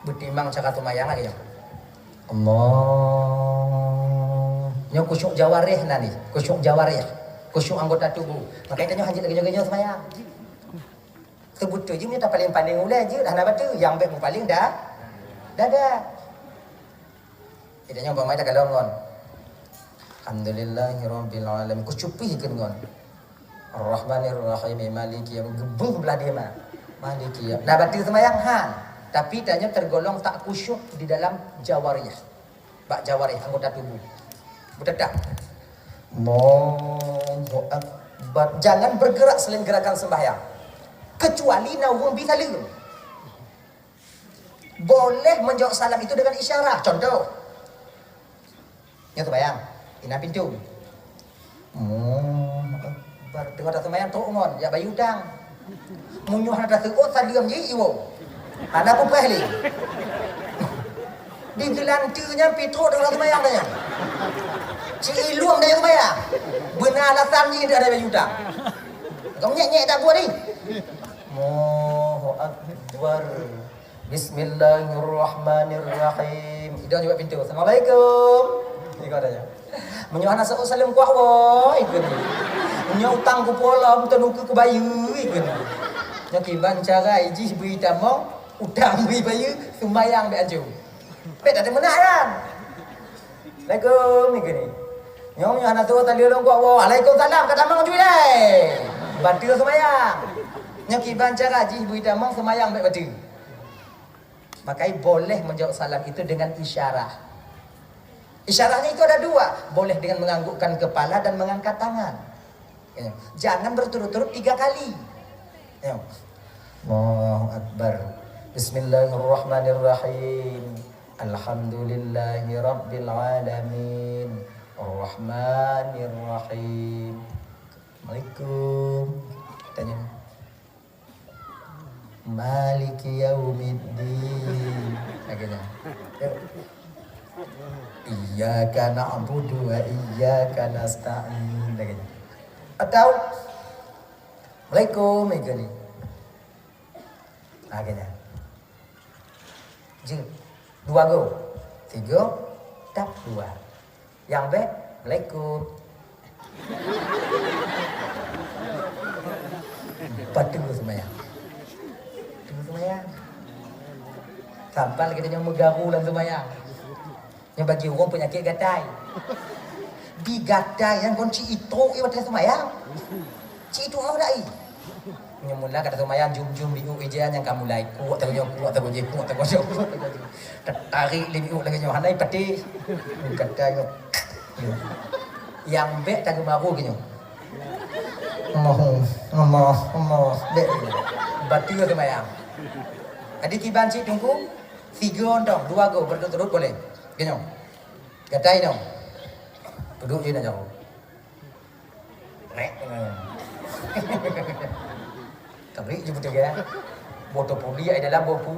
Betimbang cakap sembahyang lagi ya. Allah. Nyo kusyuk jawarih nani, kusyuk jawarih. Kusyuk anggota tubuh. Makanya tanya hajit lagi-lagi semayang. Sebut tu je punya tak paling-paling ulai je. Dah nak batu. Yang baik paling dah. Dah. Kita nyoba mai tak kalau ngon. Alhamdulillahirabbil alamin. Kusyupi ke ngon. Ar-Rahmanir-Rahim Maliki yang gebuh belah dia mah. Maliki. Dah batu semayang han. Tapi tanya tergolong tak kusyuk di dalam jawariyah. Bak jawariyah anggota tubuh. Betul tak? Allahu Akbar. Jangan bergerak selain gerakan sembahyang. Kecuali nawung bisa lem. Boleh menjawab salam itu dengan isyarat. Contoh. Ya sembahyang. Ina pintu. Allahu Akbar. Tengok dah sembahyang tu ngon. Ya bayu dang. Munyuh ada seut salam je iwo. Ada apa pahli? Di gelantunya pitro dengan sembahyang tanya. Si iluang dia sembahyang. Benar alasan ni dia ada baju tak. Kau nyek-nyek tak buat ni. Allahu Akbar. Bismillahirrahmanirrahim. Dia juga pintu. Assalamualaikum. Ni kau tanya. Menyuah nasa salam kuat woi. Menyuah utang ku pola, betul nuku ku bayu. Nyokiban cara iji beri tamong, utang beri bayu, sembayang be aju. Be tak ada menahan. Assalamualaikum ni gini. Nyong yang anak tu tadi orang kuat wah. Waalaikumsalam kata mang cuy deh. Bantu sembayang. Nyokiban cara iji beri tamong sembayang be batu. Makanya boleh menjawab salam itu dengan isyarah. Isyarahnya itu ada dua. Boleh dengan menganggukkan kepala dan mengangkat tangan. Ya. Jangan berturut-turut 3 kali. Ya. Allahu Akbar. Bismillahirrahmanirrahim. Alhamdulillahi Rabbil Alamin. Ar-Rahmanirrahim. Assalamualaikum. Tanya. Maliki yaumiddin. Akhirnya. Iyyaka na'budu wa iyyaka nasta'in. Akhirnya. Atau Assalamualaikum ni. Akhirnya. Jeng. 2 go. 3 tap 2. Yang baik Assalamualaikum. Patu semayang. Semayang. Sampai kita yang megaru dalam semayang. Yang bagi orang penyakit gatai. Digatai yang kunci itu waktu semayang. Cik itu mau dai. Yang mula kata semayang jum-jum liu ejan yang kamu lai kuat tak gojek. Tarik liu lagi nyo handai pati. Gatai nyo. Yang bek tak baru gitu. Ngomong bek. Batu semayang. Adik kiban cik tunggu 3 dong, 2 go berturut-turut boleh. Gini. Gatai dong. Duduk je nak jauh. Nek. Tabrik je betul ya. Botol puli ada dalam bopu.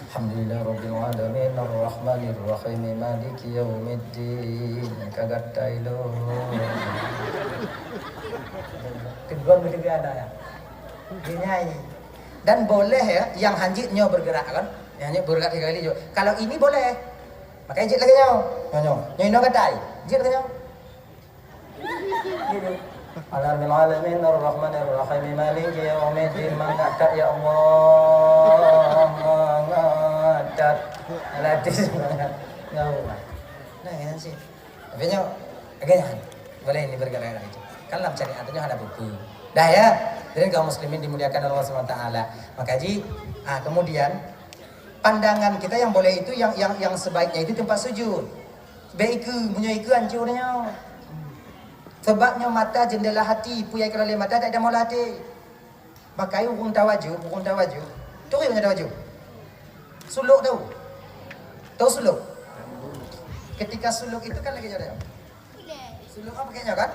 Alhamdulillah Rabbil Alamin Ar-Rahmanir Rahim Maliki Yaumiddin. Kagatai lo. Tegon betul ada ya. Dia nyanyi. Dan boleh ya yang hanjitnya bergerak kan? Yang bergerak 3 kali juga. Kalau ini boleh. Makanya jit lagi nyo. Nyo. Nyo gatai. Jit lagi nyo. Alhamdulillah alamin ar-rahmanir rahim maliki yaumiddin mangkat ya Allah. Mangkat. Latih semangat. Ngau. Nah, kan sih. Tapi nyo agaknya boleh ini bergerak lagi. Kan dalam syariat itu ada buku. Dah ya. Jadi kaum muslimin dimuliakan Allah SWT. Maka Haji, kemudian pandangan kita yang boleh itu yang sebaiknya itu tempat sujud. Baik punya iku hancurnya. Sebabnya mata jendela hati, puyai kalau mata tak ada mola hati. Maka hukum tawaju. Tu punya tawaju. Suluk tahu. Tahu suluk? Ketika suluk itu kan lagi ada. Suluk apa pakainya kan?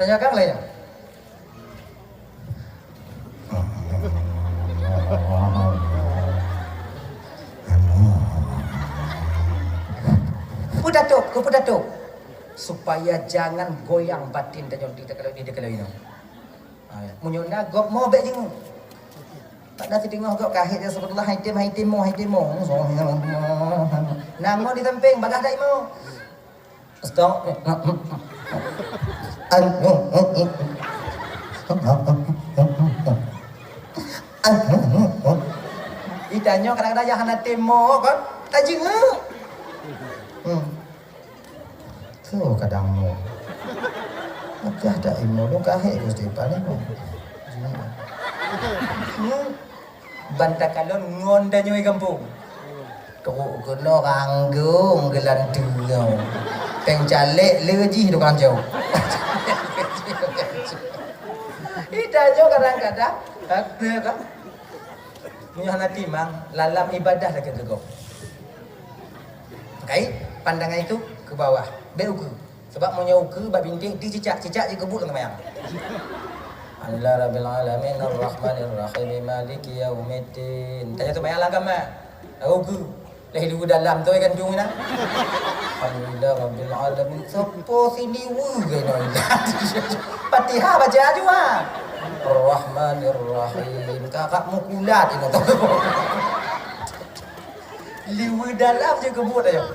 Tanyakan lainnya. Pudatuk supaya jangan goyang batin dan kita kalau ini. Munyona gok mau bek jeng. Tak ada tengok gok kahit dia sebetulnya haitim mo. Namo di samping bagah dai mo. Stop. Itanya kadang-kadang yang hana temo kan tajing tuh kadang mo apa ada imo lu kahit gusti paling bantakalon ngonda nyoy kampung tuh kena ranggung gelantung peng calek leji tu kanjau itanya kadang-kadang ada kan punya hana timang lalam ibadah lagi gegok. Okay, pandangan itu ke bawah, beuku. Sebab punya uku bab bintik dicicak je kebut dengan mayang. Alhamdulillah Rabbil Alamin Ar-Rahmanir Rahim Maliki Yaumiddin. Tanya tu mayang langkah mak. Uku. Leh dulu dalam tu kan jung nah. Alhamdulillah Rabbil Alamin. Sopo sini wu geno. Fatihah baca juga. Ar-Rahmanir Rahim. Kakakmu kulat ini tu. Liwa dalam je kebut aja.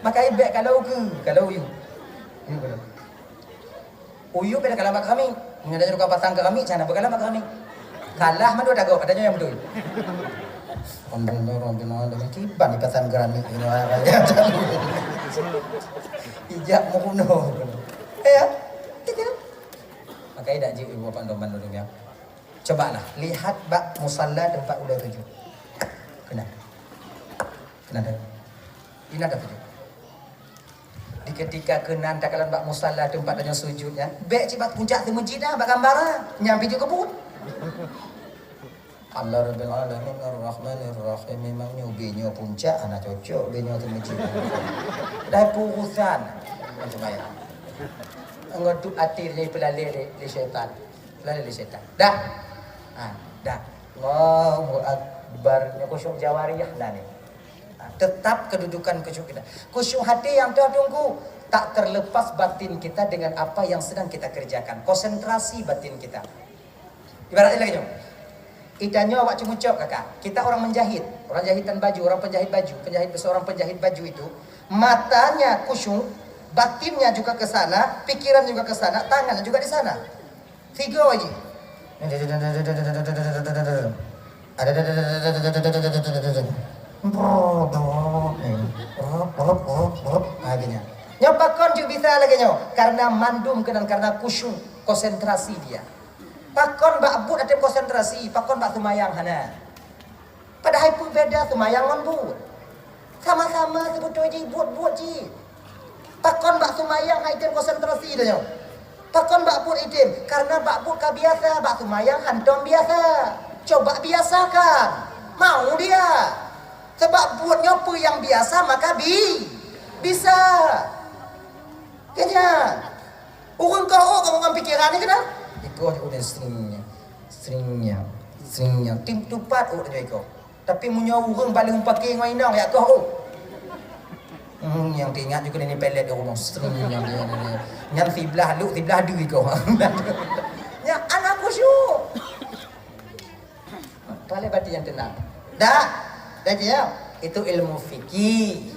Maka ibek kalau you. Uyup pada kalah mak kami. Mengadanya luka pasang ke kami, cana berkalah mak kami. Kalah mana ada gak katanya yang betul. Orang bilang dengan kiban di pesan gerani ini raya. Ijak mau kuno. Ya, gitu. Makanya dak ji ibu bapak domban dulu ya. Cobalah lihat bak musalla tempat udah 7. Kena. Kena dah. Ini ada 7. Di ketika kenan takalan bak musalla tempat adanya sujudnya, bek cibat puncak tu masjid dah bak gambar nyampi juga kebun. Allah Rabbil Alamin Ar-Rahmanir Rahim memang nyobinya puncak anak cocok benyo tu masjid. Dah purusan macam bayar. Ngoduk hati ni pelalih di syaitan. Pelalih di syaitan. Dah. Dah. Allahu Akbar. Khusyuk jawariyah dah ni. Tetap kedudukan khusyuk kita. Khusyuk hati yang Tuhan tunggu. Tak terlepas batin kita dengan apa yang sedang kita kerjakan. Konsentrasi batin kita. Ibaratnya lagi jom. Idanya awak cumucok kakak. Kita orang menjahit. Orang jahitan baju. Orang penjahit baju. Seorang penjahit baju itu. Matanya khusyuk. Batinnya juga ke sana. Pikiran juga ke sana. Tangannya juga di sana. 3 aja. Akhirnya nyopakon juga bisa lagi nyo karena mandum kenan karena khusyuk konsentrasi dia. Pakon bak abut ada konsentrasi, pakon bak sumayang hana. Padahal pun beda sumayang on but. Sama-sama sebetulnya je buat je. Pakon bak sumayang item konsentrasi dah nyo. Pakon bak abut item karena bak abut ka biasa, bak sumayang hantom biasa. Coba biasakan. Mau dia. Sebab buat nyopo yang biasa maka bisa. Kena. Orang kau kamu pikiran ni kena. Itu udah seringnya. Tim tupat udah ikut. Tapi punya orang paling pakai mainang ya kau. Yang diingat juga ini pelet dia rumah seringnya dia. Yang tiblah lu tiblah du kau. Yang anak khusyuk. Paling batin yang tenang. Dah ya, itu ilmu fikih.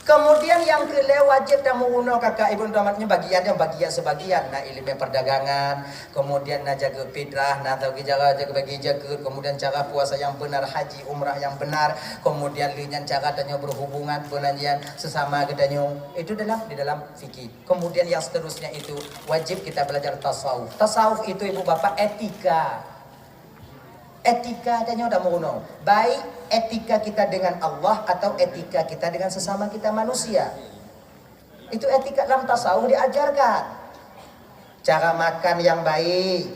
Kemudian yang wajib dan menguno kakak ibu tamatnya bagian sebagian. Nah ilmu perdagangan, kemudian nak jaga fitrah, nak tahu jaga bagi jaga, kemudian cara puasa yang benar, haji umrah yang benar, kemudian linyan cara tanya berhubungan penanjian sesama katanya. Itu di dalam fikih. Kemudian yang seterusnya itu wajib kita belajar tasawuf. Tasawuf itu ibu bapak etika. Etika adanya udah mau baik etika kita dengan Allah atau etika kita dengan sesama kita manusia. Itu etika dalam tasawuf diajarkan. Cara makan yang baik.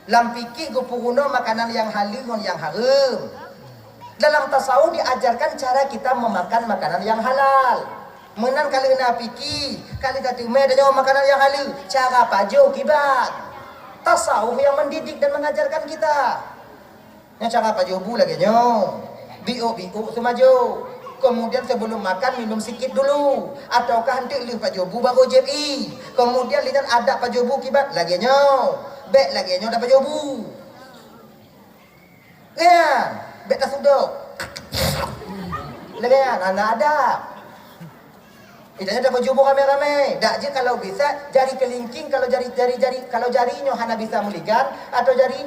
Dalam fikih gupuno makanan yang halal yang haram. Dalam tasawuf diajarkan cara kita memakan makanan yang halal. Menan kali kena fikih, kali tadi adanya makanan yang halal, cara pajo kibat. Tasawuf yang mendidik dan mengajarkan kita. Yang cara apa jobu lagi nyo biu semajo. Kemudian sebelum makan minum sikit dulu, ataukah nanti lihat pak jobu baru jebi. Kemudian lihat ada pak jobu kibat lagi nyo bek lagi nyo dapat jobu kan bek tak sudah lagi anak ada. Idanya dapat jobo rame-rame. Dak je kalau bisa jari kelingking, kalau kalau jarinya hana bisa meligan atau jari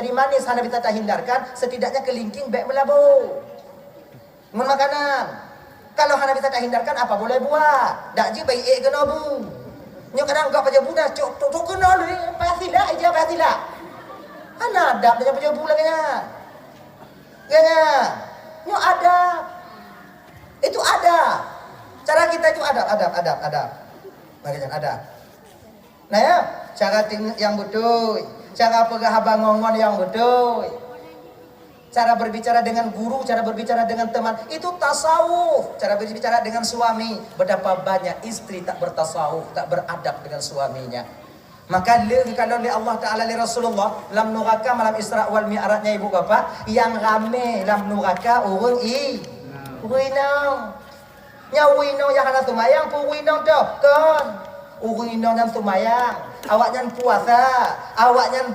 manis hana bisa terhindarkan, setidaknya kelingking baik melabu. Makanan. Kalau hana bisa terhindarkan apa boleh buat? Dak je baik kena bu. Nyo kadang kau paja budak cok kena ni pasila aja pasila. Hana dak dia paja budak nya. Ganya. Nyo ada. Itu ada. Cara kita itu adab. Bagaimana adab? Nah ya, cara yang betul, cara pegah bangongon yang betul, cara berbicara dengan guru, cara berbicara dengan teman, itu tasawuf. Cara berbicara dengan suami, betapa banyak istri tak bertasawuf, tak beradab dengan suaminya. Maka kalau oleh Allah Ta'ala oleh Rasulullah dalam neraka malam Isra wal Mi'rajnya ibu bapak, yang rame dalam neraka orang winong. Nya winong yang hana tumayang pu winong tu kan. Winong dan tumayang, awak nyan puasa, awak nyan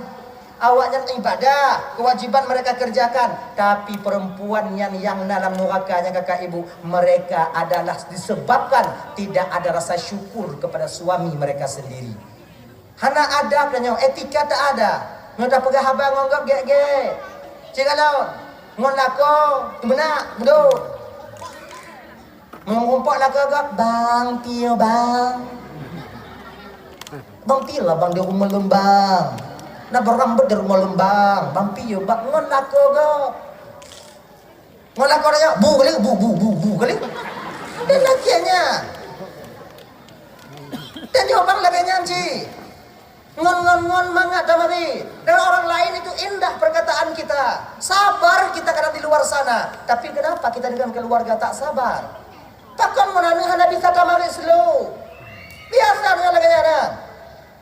Awaknya ibadah, kewajiban mereka kerjakan. Tapi perempuan yang dalam nurakanya kakak ibu, mereka adalah disebabkan tidak ada rasa syukur kepada suami mereka sendiri. Hana adab dan etika tak ada. Nggak pegah habang ngonggap gek-gek. Cik kalau ngon lako, benar, betul. Mengumpak lako gak, bang, tio bang. Bang tio lah bang di rumah lembang. Nah berambut di rumah lembang. Bang tio bang, ngon lako gak. Ngon lako aja, bu kali, bu kali. Dan lakiannya. Dan dia bang lakiannya cik. Ngon mangat damari. Dan orang lain itu indah perkataan kita. Sabar kita kadang di luar sana. Tapi kenapa kita dengan keluarga tak sabar? Takkan menanu hana bisa kamari slow. Biasa dengan lagi ada.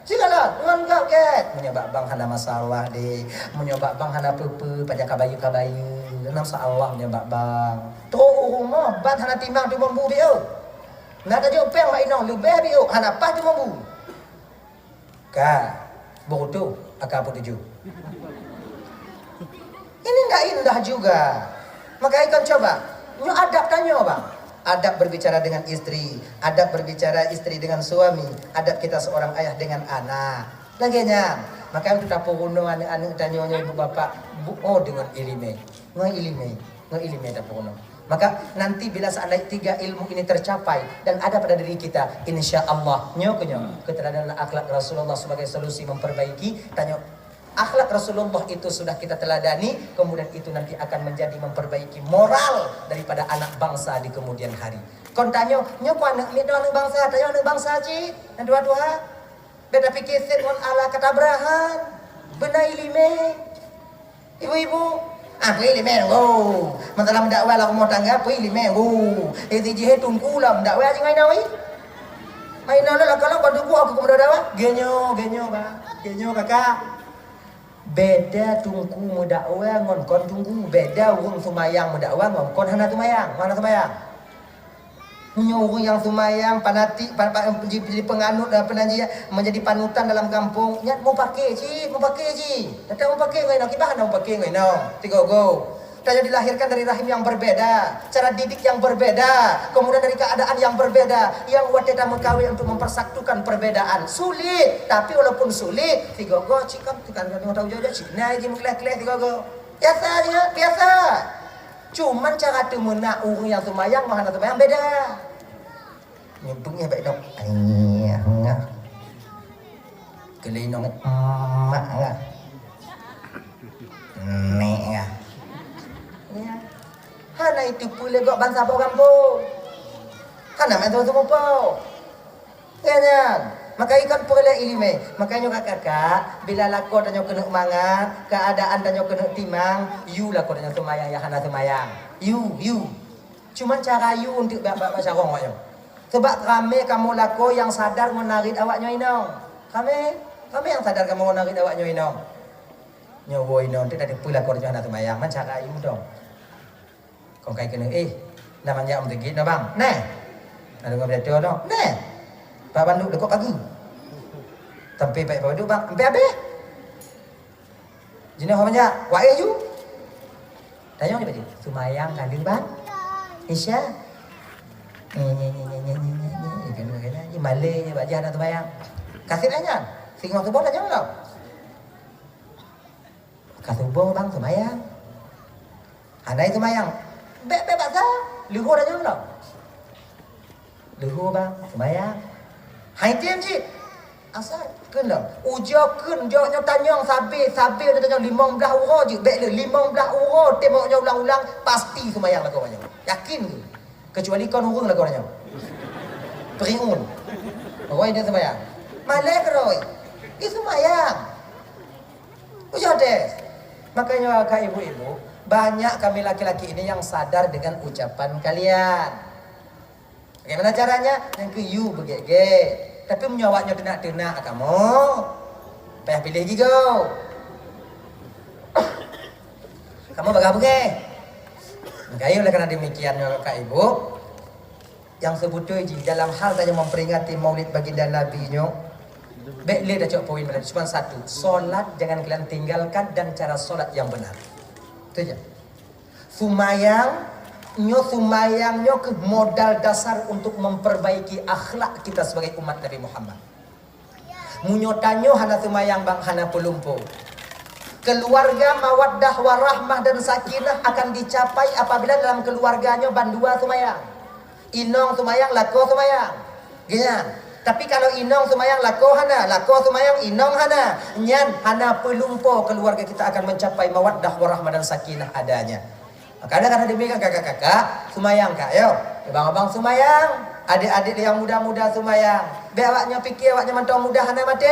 Jikalah ngon kau get. Menyebab bang hana masalah deh. Menyebab bang hana pepe pada kabayu. Dan masalah menyebab bang. Tuh rumah bat hana timbang tu mambu biu. Nak ada peng mak inong lebih biu. Hana pas tu mambu. Kak, bodoh, akak apa tuju? Ini enggak indah juga. Maka ikan coba, nyo adab tanya bang. Adab berbicara dengan istri, adab berbicara istri dengan suami, adab kita seorang ayah dengan anak. Laginya, maka yang kita puruno anak-anak tanya ibu bapak, oh dengan ilime, nggak ilime tak puruno. Maka nanti bila seandainya 3 ilmu ini tercapai dan ada pada diri kita, insya Allah nyoknya keteladanan akhlak Rasulullah sebagai solusi memperbaiki. Tanya akhlak Rasulullah itu sudah kita teladani, kemudian itu nanti akan menjadi memperbaiki moral daripada anak bangsa di kemudian hari. Kon tanya nyok anak ni anak bangsa, tanya anak bangsa ci, dan dua-dua beda pikir set on ala katabrahan, benar ilime, ibu-ibu. Pilih mengo. Masalah mendakwa lah rumah tangga, pilih mengo. Jihad tunggu lah mendakwa aja ngain awai. Ngain awai lah kalau pada aku kepada dakwa. Genyo bang, genyo kakak. Beda tunggu mendakwa ngon kon tunggu. Beda urung sumayang mendakwa ngon kon hana sumayang, mana sumayang. Orang yang sumayang fanatik jadi penganut menjadi panutan dalam kampung nyat mau pakai ji datang mau pakai ngai nak kibah mau pakai ngai no tiga go tanya dilahirkan dari rahim yang berbeda, cara didik yang berbeda, kemudian dari keadaan yang berbeda, yang wateta mengkawin untuk mempersatukan perbedaan sulit. Tapi walaupun sulit tiga go cikam tekan kan tahu jauh cik nah ji mengkeleh-keleh tiga go biasa aja biasa. Cuman cara tu menak orang yang sumayang mahana sumayang beda. Nyebutnya baik dong. Ayah enggak. Kelinong mak enggak. Nek enggak. Ya. Hana itu pula kok bangsa po kampung. Hana main tu po. Ganyan. Maka ikan pula ilime. Makanya kakak bila lakon tanya kena mangan, keadaan tanya kena timang, you lakon tanya sumayang ya hana sumayang. You. Cuman cara you untuk baca sarong awaknya. Sebab kami kamu lako yang sadar menarik awaknya inong. Kami yang sadar kamu menarik awaknya inong. Nyowo inong tu tadi pula kau jangan tu mayang man cara you dong. Kau kai kena namanya om tegit na bang. Nah. Ada ngomong betul dong. Nah. Pak Banduk dekok pagi. Tempe Pak Banduk bang, tempe abe. Jenis namanya wae you. Tanya ni baca. Sumayang kandung bang. Isya. Ini Malay Pak Jah nak terbayang. Kasih tanya. Singgung subuh dah jangan tau. Kasih subuh bang terbayang. Handai terbayang. Bek baksa. Luhur dah jangan tau. Luhur bang terbayang. Hai tiam cik. Asal kena. Ujar kun jawabnya tanya sabi dia tanya 15 euro je. Bek le 15 euro tembaknya ulang-ulang pasti terbayang lah kau banyak. Yakin ke? Kecuali kau urung lah kau nanya. Periun. Roy dia sembahyang. Malek Roy. Dia sembahyang. Ujar deh. Makanya kak ibu-ibu, banyak kami laki-laki ini yang sadar dengan ucapan kalian. Bagaimana caranya? Yang ke you begege. Tapi menyawaknya tenak-tenak kamu. Payah pilih juga. Kamu bagah-bagah. Makanya oleh karena demikian kak ibu, yang sebetulnya dalam hal tanya memperingati maulid baginda Nabi nyo, Baiklah dah cakap poin berarti cuma satu. Solat jangan kalian tinggalkan dan cara solat yang benar. Itu je. Sumayangnya ke modal dasar untuk memperbaiki akhlak kita sebagai umat Nabi Muhammad. Munyotanyo hana sumayang bang hana pelumpu. Keluarga mawaddah warahmah dan sakinah akan dicapai apabila dalam keluarganya bandua sumayang. Inong sumayang, lako sumayang. Gini. Tapi kalau inong sumayang, lako sumayang, inong hana. Nyan hana pelumpo keluarga kita akan mencapai mawaddah warahmah dan sakinah adanya. Kadang-kadang demikian kakak-kakak sumayang kak, yo. Abang-abang sumayang, adik-adik yang muda-muda sumayang. Biar awaknya fikir awaknya mantau muda hana mati.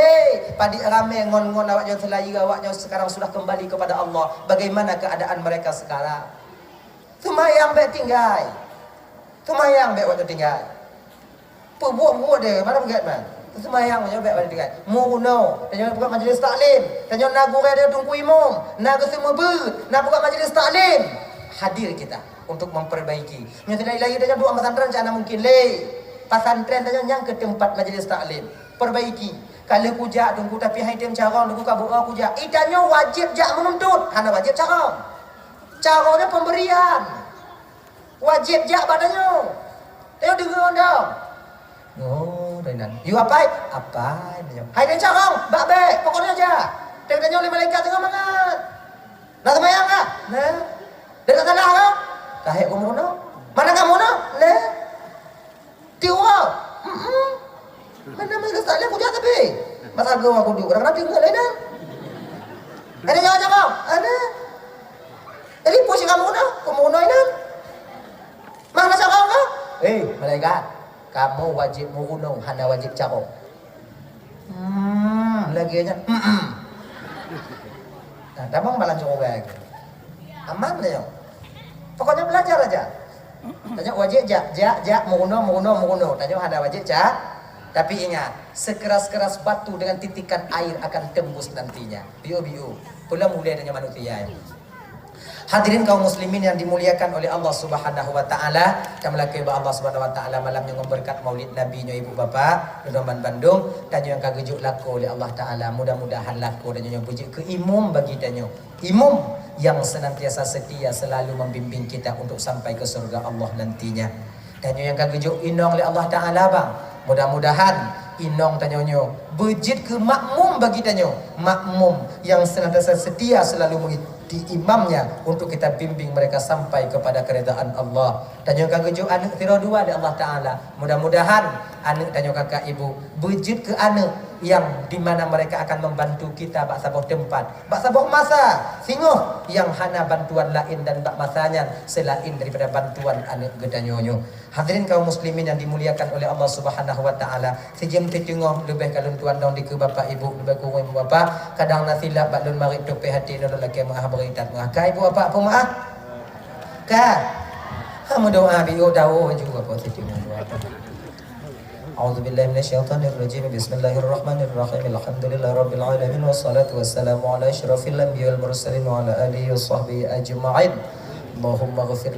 Padi ramai ngon-ngon awaknya selaya awaknya sekarang sudah kembali kepada Allah. Bagaimana keadaan mereka sekarang? Sumayang baik tinggal. Sumayang baik waktu tinggal. Buat dia mana begat man. Semayang punya baik pada tinggal. Muno, tanya buka majlis taklim. Tanya nagu dia tunggu imam. Nagu semua ber. Nak buka majlis taklim. Hadir kita untuk memperbaiki. Nyata lagi tanya dua pesantren sana mungkin le. Pesantren tanya yang ke tempat majlis taklim. Perbaiki. Kalau kujak tunggu tapi hai tem cara tunggu kabur kujak. Itanya wajib jak menuntut. Hana wajib cara. Caranya pemberian. Wajib jak badannya. Tengok dengar dong. Oh, Renan. You apa? Apa? Hai dan carong, bak bek, pokoknya aja. Tengok oleh malaikat tengok mangat. Nak semayang kah? Nah. Dekat sana kah? Kahek kamu no? Mana kamu no? Nah. Tiwa. Mana mana tak punya tapi. Masa gua aku duduk, orang tinggal lain dah. Ada jangan carong? Ada. Jadi posisi kamu no? Kamu no ini? Mana carong kah? Malaikat. Kamu wajib murunung, hana wajib carong. Lagi aja. Nah, tabang balan carong lagi. Aman deh. Pokoknya belajar aja. Tanya wajib jak murunung. Tanya hana wajib jak. Tapi ingat, sekeras-keras batu dengan titikan air akan tembus nantinya. Biu. Pula mulai dengan manusia. Hadirin kaum muslimin yang dimuliakan oleh Allah Subhanahu wa taala, kami Allah Subhanahu wa taala malam yang memberkat Maulid Nabi nya ibu bapa Doman Bandung dan yang kagejuk laku oleh Allah taala. Mudah-mudahan laku dan yang puji ke imam bagi danyo. Imam yang senantiasa setia selalu membimbing kita untuk sampai ke surga Allah nantinya. Dan yang kagejuk inong oleh Allah taala bang. Mudah-mudahan inong tanyonyo bejit ke makmum bagi tanyo. Makmum yang senantiasa setia selalu mengikuti imamnya untuk kita bimbing mereka sampai kepada keridaan Allah. Tanya kakak anak tiro dua dari Allah Ta'ala. Mudah-mudahan anak tanya kakak ibu bejit ke anak yang dimana mereka akan membantu kita bak sabuh tempat, bak sabuh masa singoh yang hana bantuan lain dan bak masanya selain daripada bantuan anak gedanyonyo. Hadirin kaum muslimin yang dimuliakan oleh Allah Subhanahu wa taala. Sejam tengok lebih kalun tuan dong di ke bapa ibu lebih kurang ibu bapa kadang nasilap bak lun mari tope hati dulu lagi mengah beritat mengah ka ibu bapa apa maaf ka hamu doa biu dawo juga positif doa. أعوذ بالله من الشيطان الرجيم بسم الله الرحمن الرحيم الحمد لله رب العالمين والصلاة والسلام على أشرف الأنبياء والمرسلين وعلى آله وصحبه أجمعين اللهم اغفر